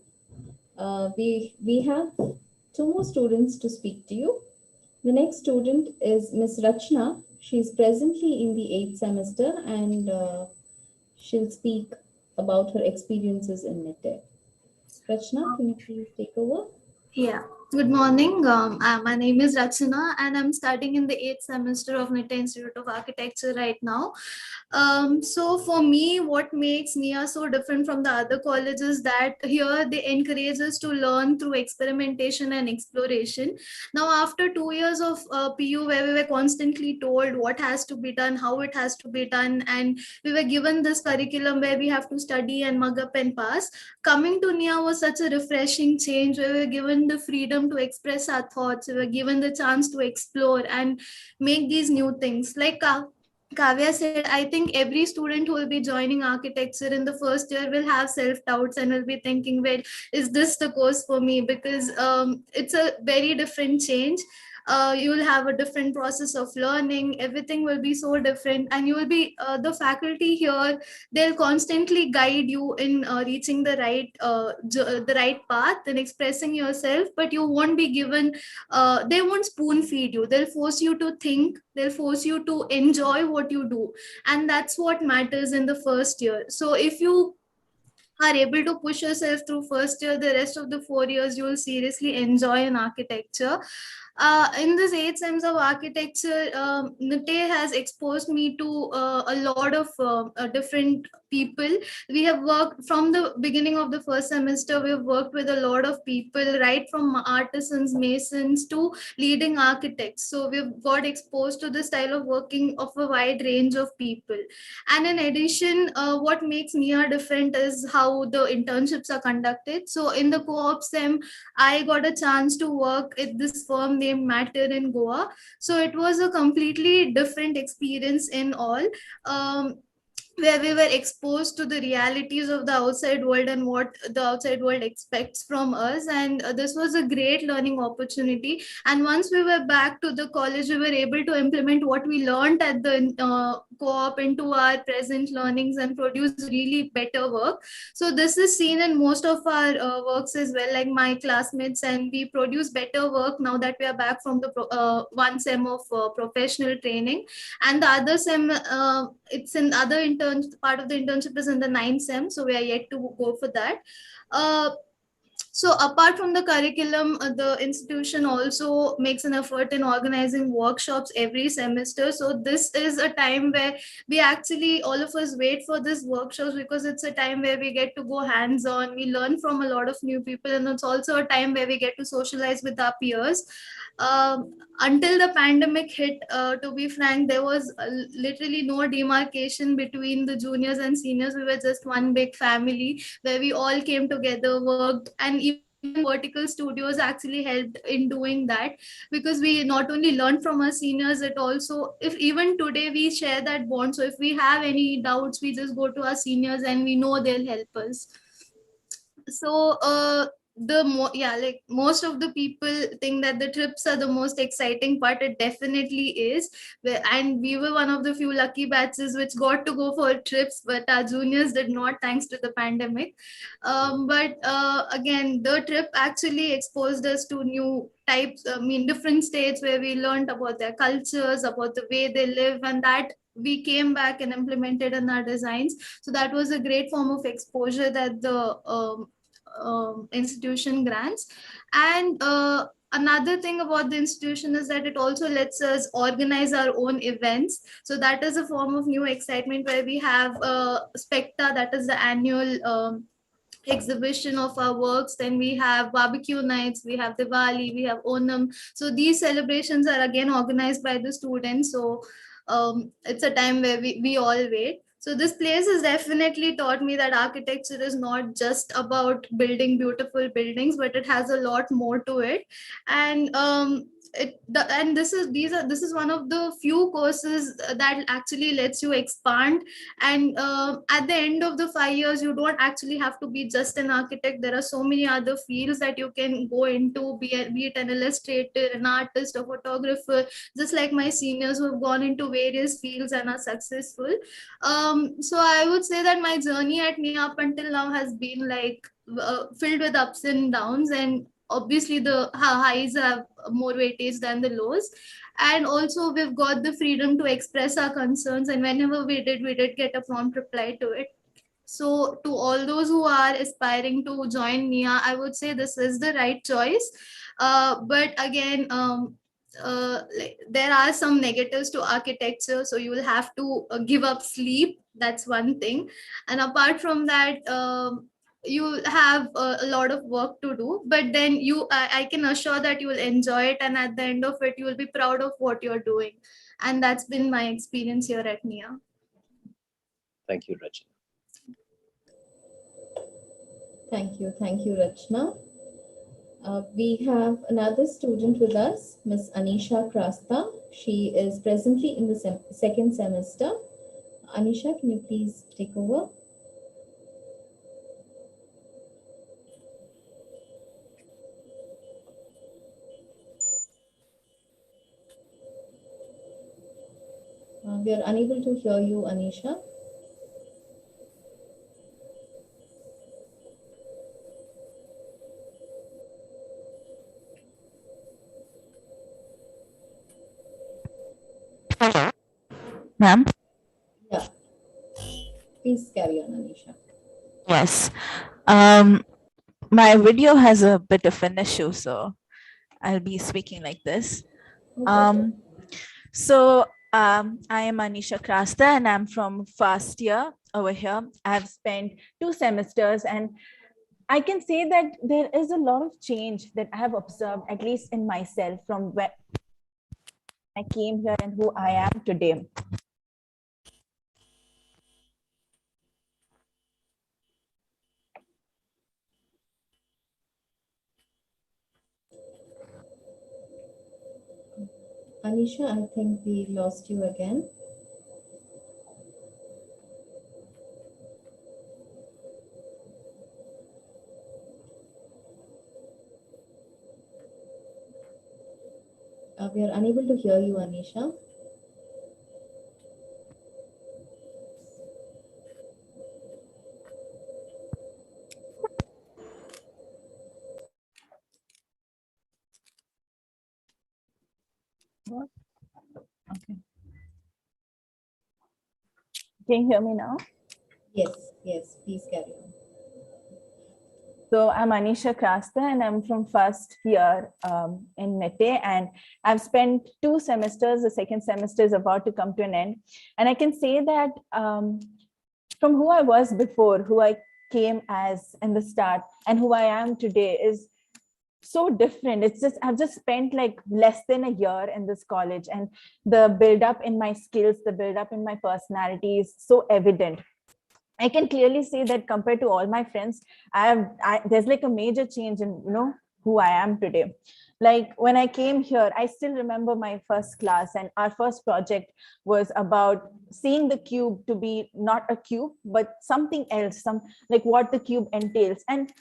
We have two more students to speak to you. The next student is Miss Rachna. She is presently in the 8th semester, and she'll speak about her experiences in NIA. Rachna, can you please take over? Yeah. Good morning. My name is Rachana, and I'm studying in the 8th semester of NIA Institute of Architecture right now. So for me, what makes NIA so different from the other colleges that here they encourage us to learn through experimentation and exploration. Now, after 2 years of PU, where we were constantly told what has to be done, how it has to be done, and we were given this curriculum where we have to study and mug up and pass, coming to NIA was such a refreshing change where we were given the freedom to express our thoughts, we were given the chance to explore and make these new things. Like Kavya said, I think every student who will be joining architecture in the first year will have self-doubts and will be thinking, wait, is this the course for me? Because it's a very different change. You will have a different process of learning. Everything will be so different, and you will be the faculty here. They'll constantly guide you in reaching the right path and expressing yourself. But you won't be given. They won't spoon feed you. They'll force you to think. They'll force you to enjoy what you do, and that's what matters in the first year. So if you are able to push yourself through first year, the rest of the 4 years you will seriously enjoy in architecture. In this 8 sems of architecture, NITE has exposed me to a lot of different people. We have worked from the beginning of the first semester. We have worked with a lot of people, right from artisans, masons to leading architects. So we've got exposed to the style of working of a wide range of people. And in addition, what makes NIA different is how the internships are conducted. So in the co-op SEM, I got a chance to work at this firm named Matter in Goa. So it was a completely different experience in all. Where we were exposed to the realities of the outside world and what the outside world expects from us. And this was a great learning opportunity. And once we were back to the college, we were able to implement what we learned at the co-op into our present learnings and produce really better work. So this is seen in most of our works as well, like my classmates, and we produce better work now that we are back from the one sem of professional training. And the other sem, it's in other intern part of the internship is in the 9th sem, so we are yet to go for that. So apart from the curriculum, the institution also makes an effort in organizing workshops every semester. So this is a time where we actually, all of us wait for this workshops, because it's a time where we get to go hands-on, we learn from a lot of new people, and it's also a time where we get to socialize with our peers. Until the pandemic hit, to be frank, there was literally no demarcation between the juniors and seniors. We were just one big family where we all came together, worked, and even vertical studios actually helped in doing that, because we not only learned from our seniors, it also, if even today we share that bond. So if we have any doubts, we just go to our seniors and we know they'll help us. So like most of the people think that the trips are the most exciting part. It definitely is. And we were one of the few lucky batches which got to go for trips, but our juniors did not, thanks to the pandemic. But again, the trip actually exposed us to new types, different states, where we learned about their cultures, about the way they live, and that we came back and implemented in our designs. So that was a great form of exposure that the institution grants. And another thing about the institution is that it also lets us organize our own events. So that is a form of new excitement, where we have Specta, that is the annual exhibition of our works. Then we have barbecue nights, we have Diwali, we have Onam. So these celebrations are again organized by the students. So it's a time where we all wait. So this place has definitely taught me that architecture is not just about building beautiful buildings, but it has a lot more to it. And and this is one of the few courses that actually lets you expand. And at the end of the 5 years, you don't actually have to be just an architect. There are so many other fields that you can go into, be it an illustrator, an artist, a photographer, just like my seniors who have gone into various fields and are successful. So I would say that my journey at NIA up until now has been like filled with ups and downs, and obviously the highs have more weightage than the lows. And also we've got the freedom to express our concerns, and whenever we did get a prompt reply to it. So to all those who are aspiring to join NIA, I would say this is the right choice. But again, like, there are some negatives to architecture, so you will have to give up sleep. That's one thing. And apart from that, you have a lot of work to do, but then I can assure that you will enjoy it, and at the end of it you will be proud of what you're doing. And that's been my experience here at NIA. Thank you, Rachna. Thank you, Rachna. We have another student with us, Miss Anisha Krasta. She is presently in the second semester. Anisha, can you please take over? We are unable to hear you, Anisha. Ma'am? Yeah. Please carry on, Anisha. Yes. My video has a bit of an issue, so I'll be speaking like this. Okay. I am Anisha Krasta, and I'm from first year over here. I've spent 2 semesters, and I can say that there is a lot of change that I have observed, at least in myself, from where I came here and who I am today. Anisha, I think we lost you again. We are unable to hear you, Anisha. What? Okay. Can you hear me now? Yes, please carry on. So I'm Anisha Krasta, and I'm from first year in NIA, and I've spent 2 semesters. The second semester is about to come to an end. And I can say that from who I was before, who I came as in the start, and who I am today is so different. It's just, I've just spent like less than a year in this college, and the build up in my skills, the build up in my personality is so evident. I can clearly say that compared to all my friends, there's like a major change in, who I am today. Like when I came here, I still remember my first class, and our first project was about seeing the cube to be not a cube, but something else, like what the cube entails. And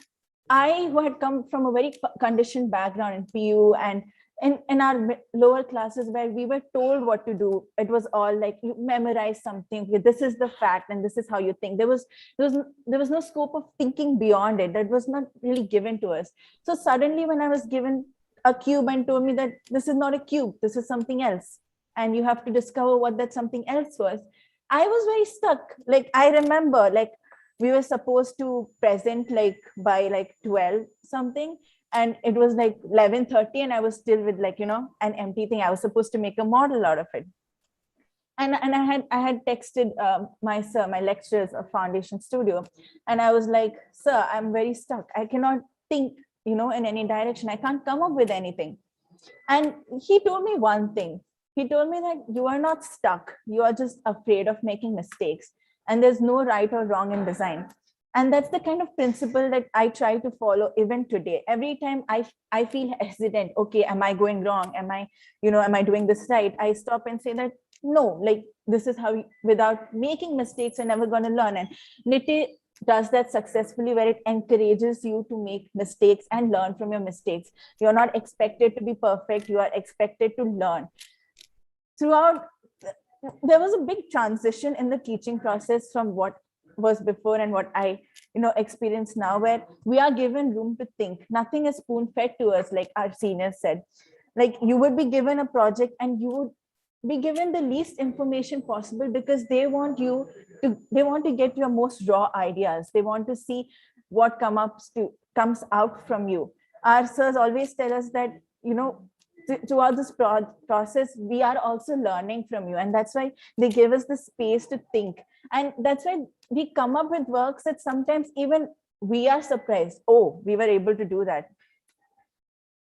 I, who had come from a very conditioned background in PU and in our lower classes where we were told what to do, it was all like you memorize something. Okay, this is the fact, and this is how you think. There was no scope of thinking beyond it. That was not really given to us. So suddenly, when I was given a cube and told me that this is not a cube, this is something else, and you have to discover what that something else was, I was very stuck. Like I remember, like we were supposed to present like by like 12 something, and it was like 11:30, and I was still with like an empty thing. I was supposed to make a model out of it, and I had texted my sir, my lecturers of Foundation Studio, and I was like, sir, I'm very stuck. I cannot think in any direction. I can't come up with anything. And he told me one thing. He told me that you are not stuck, you are just afraid of making mistakes, and there's no right or wrong in design. And that's the kind of principle that I try to follow even today. Every time I feel hesitant, okay, am I going wrong? Am I doing this right? I stop and say that, no, like this is how, without making mistakes, you're never going to learn. And NITE does that successfully, where it encourages you to make mistakes and learn from your mistakes. You're not expected to be perfect. You are expected to learn. Throughout, there was a big transition in the teaching process from what was before and what I experience now, where we are given room to think. Nothing is spoon fed to us, like our seniors said. Like, you would be given a project and you would be given the least information possible, because they want to get your most raw ideas. They want to see what comes out from you. Our sirs always tell us that, throughout this process, we are also learning from you. And that's why they give us the space to think. And that's why we come up with works that sometimes even we are surprised. Oh, we were able to do that.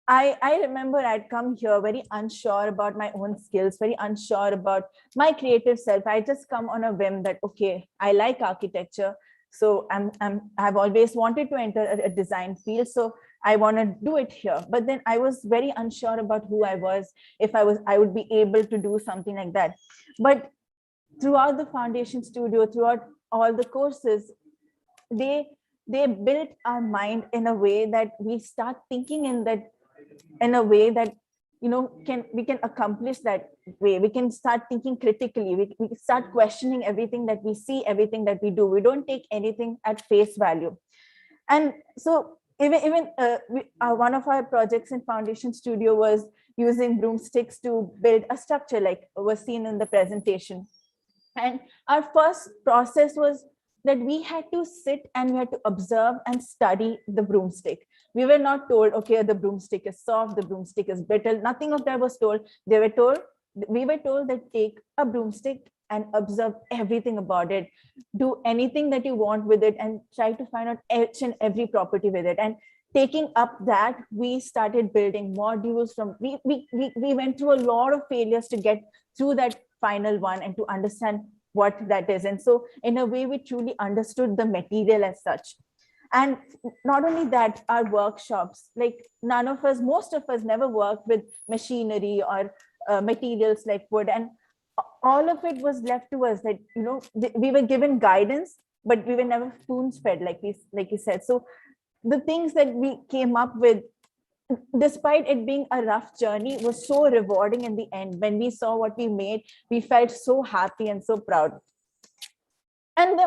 I remember I'd come here very unsure about my own skills, very unsure about my creative self. I just come on a whim that, okay, I like architecture. So I've always wanted to enter a design field. So I want to do it here. But then I was very unsure about who I was, if I would be able to do something like that. But throughout the foundation studio, throughout all the courses, they built our mind in a way that we start thinking in a way that we can accomplish that way. We can start thinking critically. We start questioning everything that we see, everything that we do. We don't take anything at face value. And so even one of our projects in foundation studio was using broomsticks to build a structure, like was seen in the presentation. And our first process was that we had to sit and we had to observe and study the broomstick. We were not told, okay, the broomstick is soft, the broomstick is brittle. Nothing of that was told. We were told that take a broomstick and observe everything about it. Do anything that you want with it and try to find out each and every property with it. And taking up that, we started building modules we went through a lot of failures to get through that final one and to understand what that is. And so in a way, we truly understood the material as such. And not only that, our workshops, like most of us never worked with machinery or materials like wood, and all of it was left to us, that we were given guidance, but we were never spoons fed, like you said. So the things that we came up with, despite it being a rough journey, was so rewarding in the end. When we saw what we made, we felt so happy and so proud. And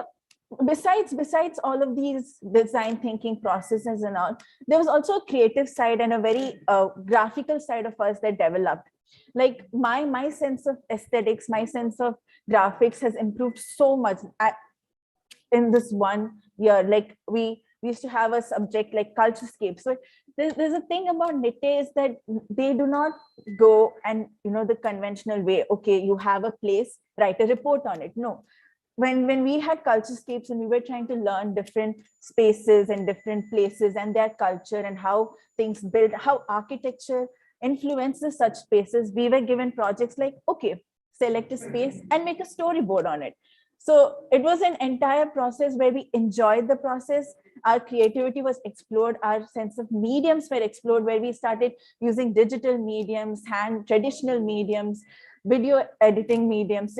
besides all of these design thinking processes and all, there was also a creative side and a very graphical side of us that developed. Like my sense of aesthetics, my sense of graphics has improved so much in this 1 year. Like we used to have a subject like culturescape. So there's a thing about NITE is that they do not go and the conventional way. Okay, you have a place, write a report on it. No. When we had culturescapes and we were trying to learn different spaces and different places and their culture and how things build, how architecture influences such spaces, we were given projects like, okay, select a space and make a storyboard on it. So it was an entire process where we enjoyed the process. Our creativity was explored, our sense of mediums were explored, where we started using digital mediums, traditional mediums, video editing mediums.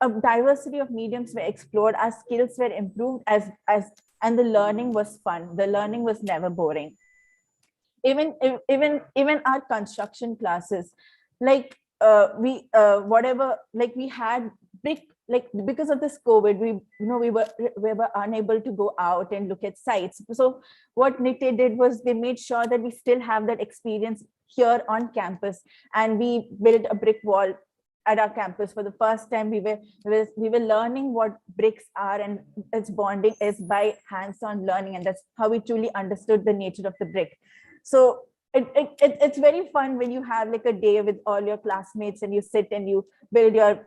A diversity of mediums were explored. Our skills were improved and the learning was fun. The learning was never boring. Even our construction classes, like we had brick, like because of this COVID, we were unable to go out and look at sites. So what NITE did was they made sure that we still have that experience here on campus, and we built a brick wall at our campus. For the first time, we were learning what bricks are, and its bonding is by hands-on learning, and that's how we truly understood the nature of the brick. So it's very fun when you have like a day with all your classmates and you sit and you build your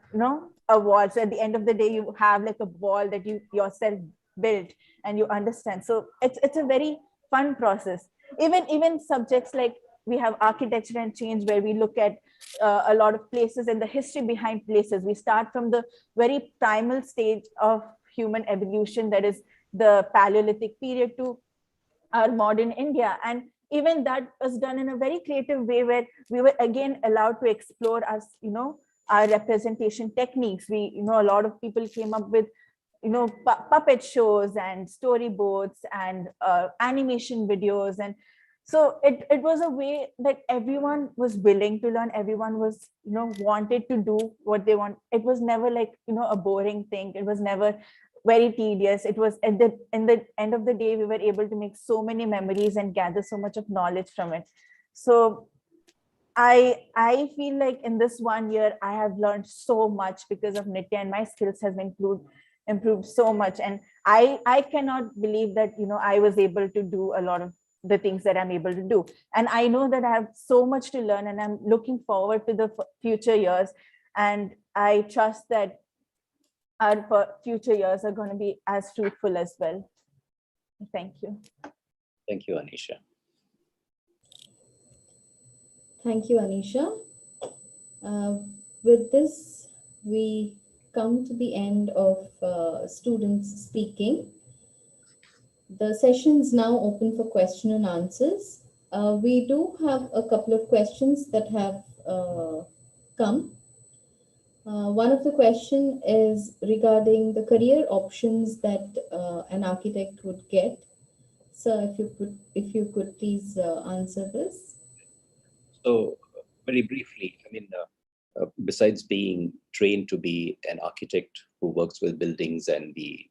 a wall. So at the end of the day, you have like a wall that you yourself built and you understand. So it's a very fun process. Even subjects like we have architecture and change, where we look at a lot of places and the history behind places. We start from the very primal stage of human evolution, that is the Paleolithic period to our modern India. And even that was done in a very creative way, where we were again allowed to explore our representation techniques. A lot of people came up with puppet shows and storyboards and animation videos. And so it was a way that everyone was willing to learn. Everyone was wanted to do what they want. It was never like a boring thing. It was never very tedious. It was in the end of the day, we were able to make so many memories and gather so much of knowledge from it. So I feel like in this 1 year, I have learned so much because of NITE, and my skills has improved so much. And I cannot believe that I was able to do a lot of the things that I'm able to do. And I know that I have so much to learn, and I'm looking forward to the future years. And I trust that our future years are going to be as fruitful as well. Thank you. Thank you, Anisha. Thank you, Anisha. With this, we come to the end of students speaking. The session is now open for question and answers. We do have a couple of questions that have come. One of the question is regarding the career options that an architect would get. So if you could please answer this. So very briefly, besides being trained to be an architect who works with buildings and the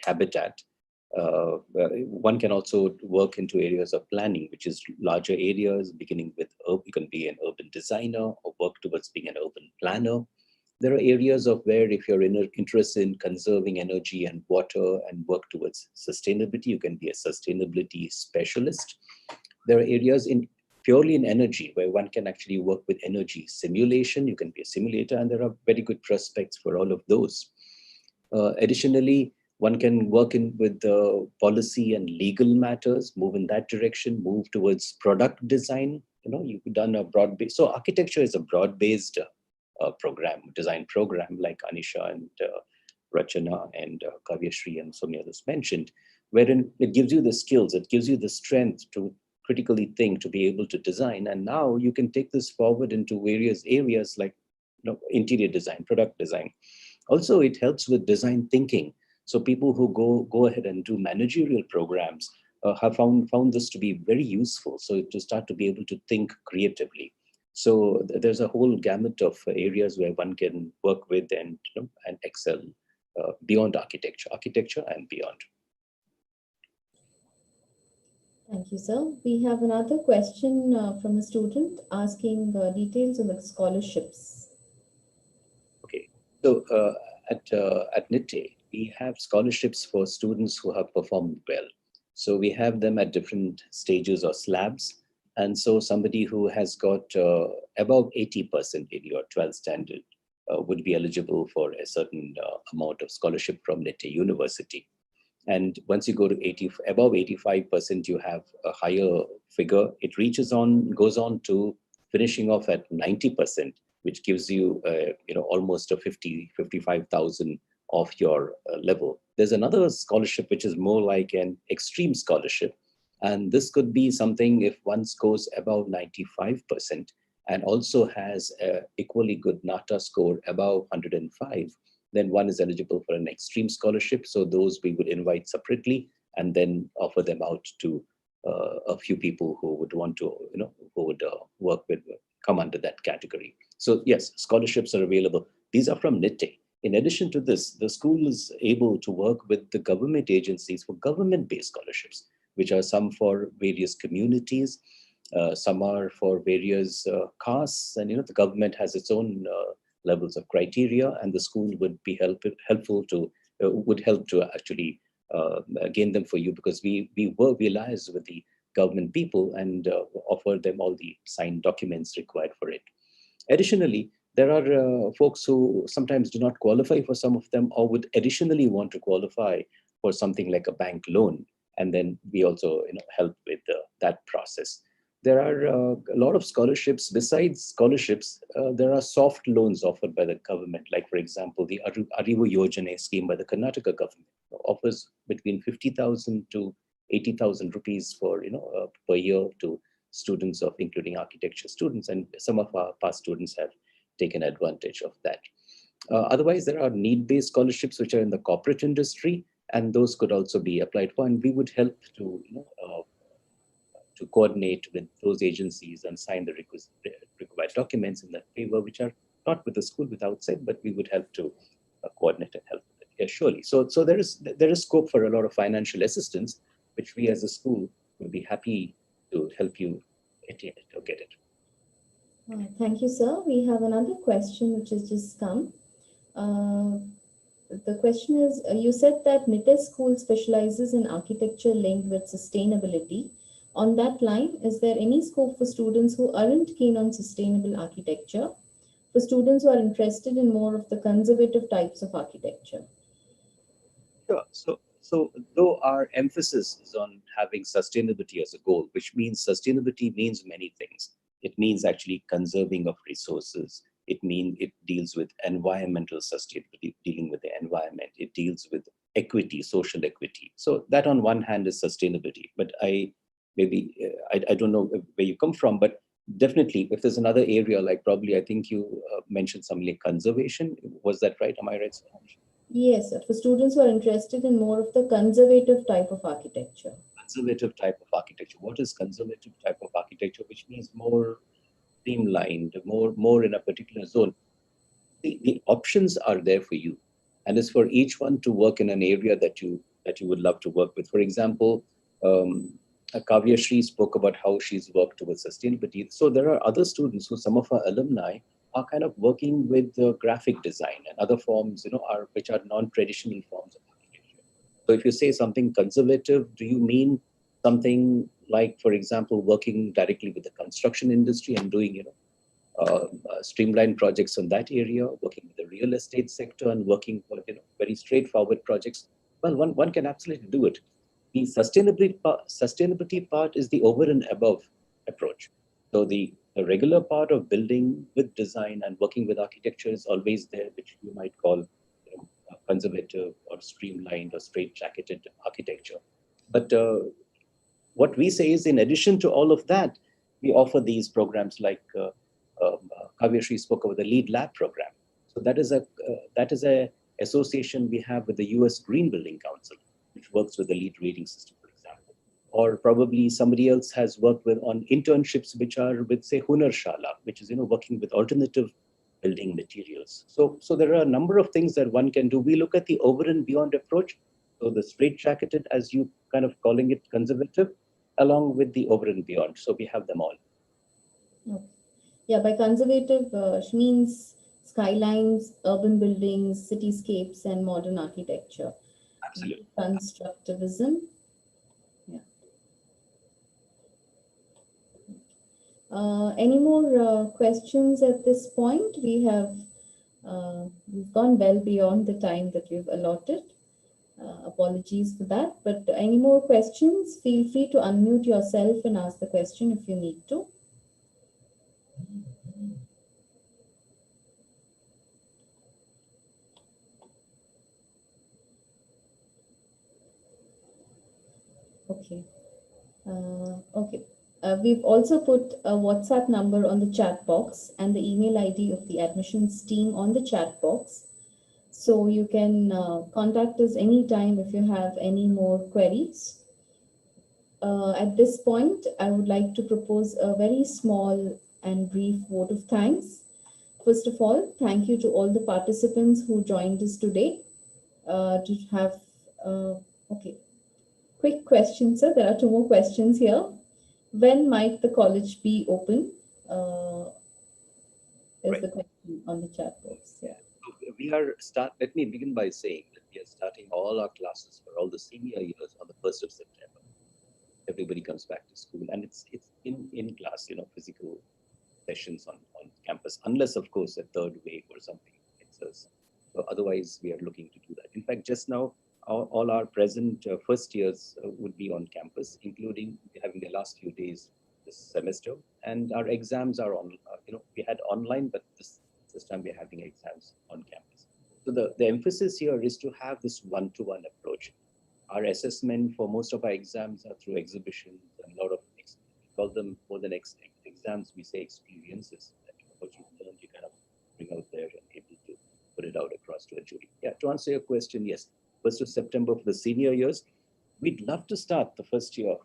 habitat, one can also work into areas of planning, which is larger areas, beginning with you can be an urban designer or work towards being an urban planner. There are areas of where if you're interested in conserving energy and water and work towards sustainability, you can be a sustainability specialist. There are areas purely in energy where one can actually work with energy simulation. You can be a simulator, and there are very good prospects for all of those. Additionally, one can work with policy and legal matters, move in that direction, move towards product design. You've done a broad-based, so architecture is a broad-based design program, like Anisha and Rachana and Kavyashree and so many others mentioned, wherein it gives you the skills, it gives you the strength to critically think, to be able to design. And now you can take this forward into various areas like interior design, product design. Also, it helps with design thinking. So people who go ahead and do managerial programs have found this to be very useful. So to start to be able to think creatively. So there's a whole gamut of areas where one can work with and excel beyond architecture and beyond. Thank you, sir. We have another question from a student asking details on the scholarships. Okay, so at NITE, we have scholarships for students who have performed well. So we have them at different stages or slabs. And so somebody who has got above 80% in your 12th standard would be eligible for a certain amount of scholarship from NITE University. And once you go to above 85%, you have a higher figure. It goes on to finishing off at 90%, which gives you, almost a 55,000 of your level. There's another scholarship, which is more like an extreme scholarship. And this could be something if one scores above 95% and also has an equally good NATA score above 105, then one is eligible for an extreme scholarship. So those we would invite separately and then offer them out to a few people who would want to, who would work with, come under that category. So yes, scholarships are available. These are from NITE. In addition to this, the school is able to work with the government agencies for government-based scholarships, which are some for various communities, some are for various castes, and the government has its own levels of criteria, and the school would be helpful to would help to actually gain them for you, because we liaise with the government people and offer them all the signed documents required for it. Additionally, there are folks who sometimes do not qualify for some of them, or would additionally want to qualify for something like a bank loan. And then we also help with that process. There are a lot of scholarships. Besides scholarships, there are soft loans offered by the government, like, for example, the Arivu Yojana scheme by the Karnataka government, offers between 50,000 to 80,000 rupees for, per year to students of, including architecture students, and some of our past students have taken advantage of that. Otherwise, there are need-based scholarships which are in the corporate industry, and those could also be applied for, and we would help to, to coordinate with those agencies and sign the required documents in that favor, which are not with the school, with outside, but we would help to coordinate and help with it. Yeah, surely. So there is scope for a lot of financial assistance, which we as a school would be happy to help you attain it or get it. Thank you, sir. We have another question which has just come. The question is, you said that NITE school specializes in architecture linked with sustainability. On that line, is there any scope for students who aren't keen on sustainable architecture, for students who are interested in more of the conservative types of architecture? Sure. So though our emphasis is on having sustainability as a goal, which means sustainability means many things. It means actually conserving of resources. It means it deals with environmental sustainability, dealing with the environment. It deals with equity, social equity. So that on one hand is sustainability. But I don't know where you come from, but definitely if there's another area, like probably I think you mentioned something like conservation. Was that right? Am I right, Sonal? Yes, sir. For students who are interested in more of the conservative type of architecture. Conservative type of architecture. What is conservative type of architecture? Which means more streamlined, more in a particular zone. The options are there for you, and it's for each one to work in an area that you would love to work with. For example, Kavya Shri spoke about how she's worked towards sustainability. So there are other students who, some of our alumni, are kind of working with graphic design and other forms, which are non-traditional forms of architecture. So if you say something conservative, do you mean something like, for example, working directly with the construction industry and doing, streamlined projects in that area, working with the real estate sector and working for, very straightforward projects? Well, one can absolutely do it. The sustainability part is the over and above approach. So the regular part of building with design and working with architecture is always there, which you might call, conservative or streamlined or straight-jacketed architecture. But what we say is, in addition to all of that, we offer these programs like Kavya Shri spoke about the Lead Lab program. So that is a association we have with the US Green Building Council, which works with the LEED rating system, for example. Or probably somebody else has worked on internships which are with, say, Hunar Shala, which is, working with alternative building materials. So there are a number of things that one can do. We look at the over and beyond approach. So the straight-jacketed, as you kind of calling it, conservative, along with the over and beyond. So we have them all. Okay. Yeah, by conservative, she means skylines, urban buildings, cityscapes, and modern architecture. Absolutely. Constructivism. Yeah. Any more questions at this point? We've gone well beyond the time that we've allotted. Apologies for that. But any more questions? Feel free to unmute yourself and ask the question if you need to. Okay. Okay. We've also put a WhatsApp number on the chat box and the email ID of the admissions team on the chat box. So you can contact us anytime if you have any more queries. At this point, I would like to propose a very small and brief vote of thanks. First of all, thank you to all the participants who joined us today. Okay. Quick question, sir. There are two more questions here. When might the college be open? Is Right. the question on the chat box. Yeah. Let me begin by saying that we are starting all our classes for all the senior years on the 1st of September. Everybody comes back to school, and it's in class, physical sessions on campus, unless of course a third wave or something hits us. So otherwise, we are looking to do that. In fact, just now, all our present first years would be on campus, including having the last few days this semester. And our exams are on, we had online, but this time we're having exams on campus. So the emphasis here is to have this one-to-one approach. Our assessment for most of our exams are through exhibitions and a lot of, we call them more than exams, we say experiences. That what you learned, you kind of bring out there and able to put it out across to a jury. Yeah, to answer your question, yes, 1st of September for the senior years. We'd love to start the first year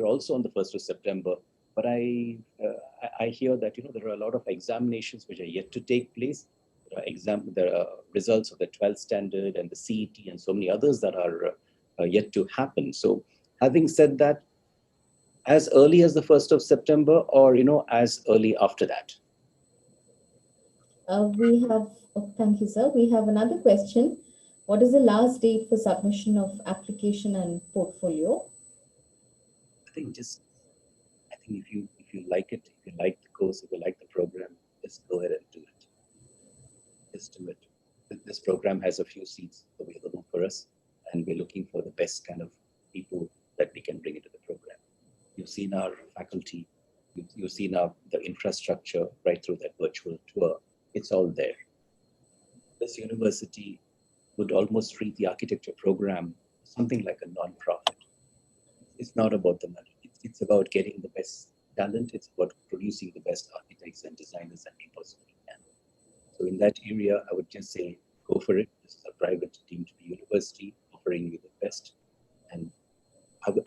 also on the 1st of September. But I hear that there are a lot of examinations which are yet to take place. There are results of the 12th standard and the CET and so many others that are yet to happen. So having said that, as early as the 1st of September or as early after that? Thank you, sir. We have another question. What is the last date for submission of application and portfolio? I think if you like it, if you like the course, if you like the program, just go ahead and do it. Just do it. This program has a few seats available for us, and we're looking for the best kind of people that we can bring into the program. You've seen our faculty, you've seen the infrastructure right through that virtual tour. It's all there. This university would almost treat the architecture program something like a non-profit. It's not about the money. It's about getting the best talent. It's about producing the best architects and designers that we possibly can. So in that area, I would just say, go for it. This is a private deemed to be university offering you the best. And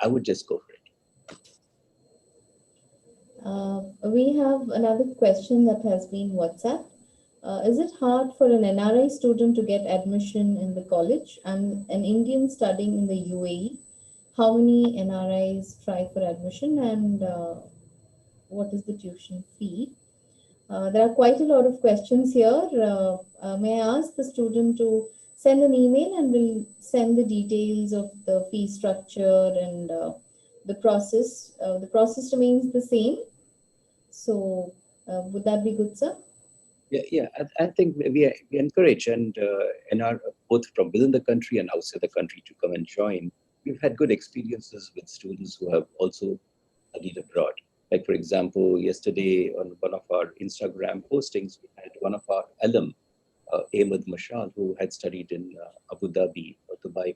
I would just go for it. We have another question that has been WhatsApp. Is it hard for an NRI student to get admission in the college? I'm an Indian studying in the UAE. How many NRIs try for admission, and what is the tuition fee? There are quite a lot of questions here. May I ask the student to send an email, and we'll send the details of the fee structure and the process. The process remains the same. So would that be good, sir? Yeah. I think we encourage and both from within the country and outside the country to come and join. We've had good experiences with students who have also studied abroad. Like, for example, yesterday on one of our Instagram postings, we had one of our alum, Ahmed Mashal, who had studied in Abu Dhabi or Dubai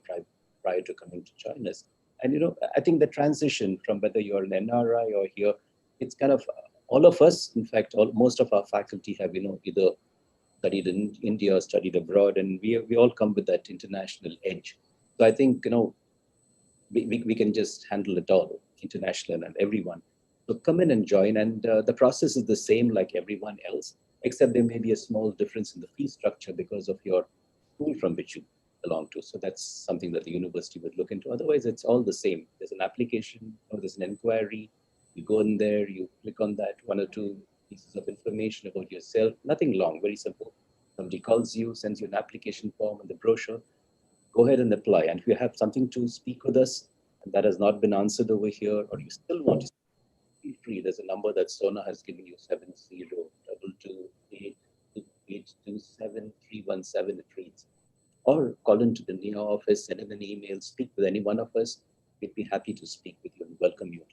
prior to coming to join us. And, I think the transition from whether you're an NRI or here, it's kind of all of us, in fact, most of our faculty have, either studied in India or studied abroad, and we all come with that international edge. So I think, we can just handle it all, international and everyone. So come in and join, and the process is the same like everyone else, except there may be a small difference in the fee structure because of your school from which you belong to. So that's something that the university would look into. Otherwise, it's all the same. There's an application, or there's an inquiry. You go in there, you click on that, one or two pieces of information about yourself. Nothing long, very simple. Somebody calls you, sends you an application form and the brochure. Go ahead and apply. And if you have something to speak with us and that has not been answered over here, or you still want to feel free, there's a number that Sona has given you, 7022827317. It reads. Or call into the NIA office, send in an email, speak with any one of us. We'd be happy to speak with you and welcome you.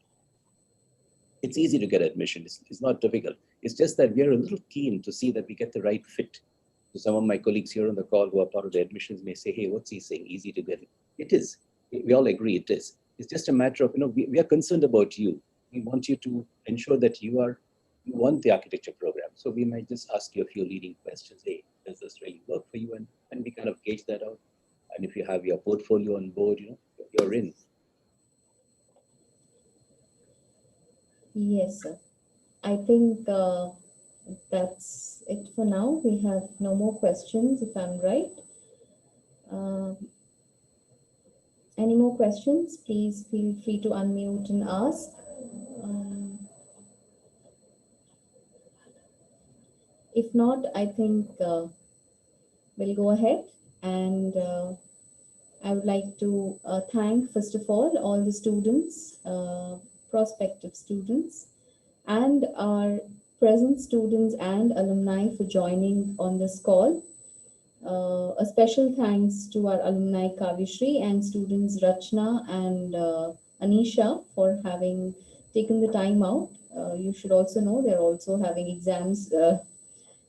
It's easy to get admission. It's not difficult. It's just that we are a little keen to see that we get the right fit. So some of my colleagues here on the call who are part of the admissions may say, hey, what's he saying? Easy to get it. It is. We all agree it is. It's just a matter of, we are concerned about you. We want you to ensure that you want the architecture program. So we might just ask you a few leading questions. Hey, does this really work for you? And we kind of gauge that out. And if you have your portfolio on board, you're in. Yes, sir. I think that's it for now. We have no more questions, if I'm right. Any more questions? Please feel free to unmute and ask. If not, I think we'll go ahead, and I would like to thank, first of all the students, prospective students, and our present students and alumni for joining on this call. A special thanks to our alumni Kavishri and students Rachna and Anisha for having taken the time out. You should also know they're also having exams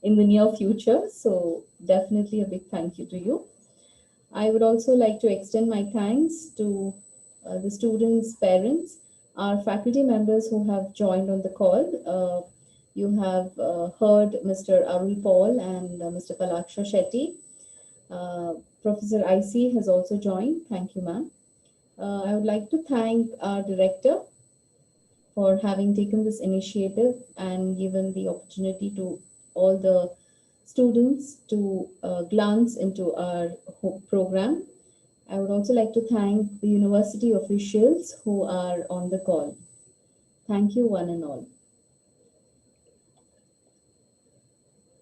in the near future. So definitely a big thank you to you. I would also like to extend my thanks to the students' parents, our faculty members who have joined on the call. You have heard Mr. Arul Paul and Mr. Palaksha Shetty. Professor IC has also joined. Thank you, ma'am. I would like to thank our director for having taken this initiative and given the opportunity to all the students to glance into our program. I would also like to thank the university officials who are on the call. Thank you, one and all.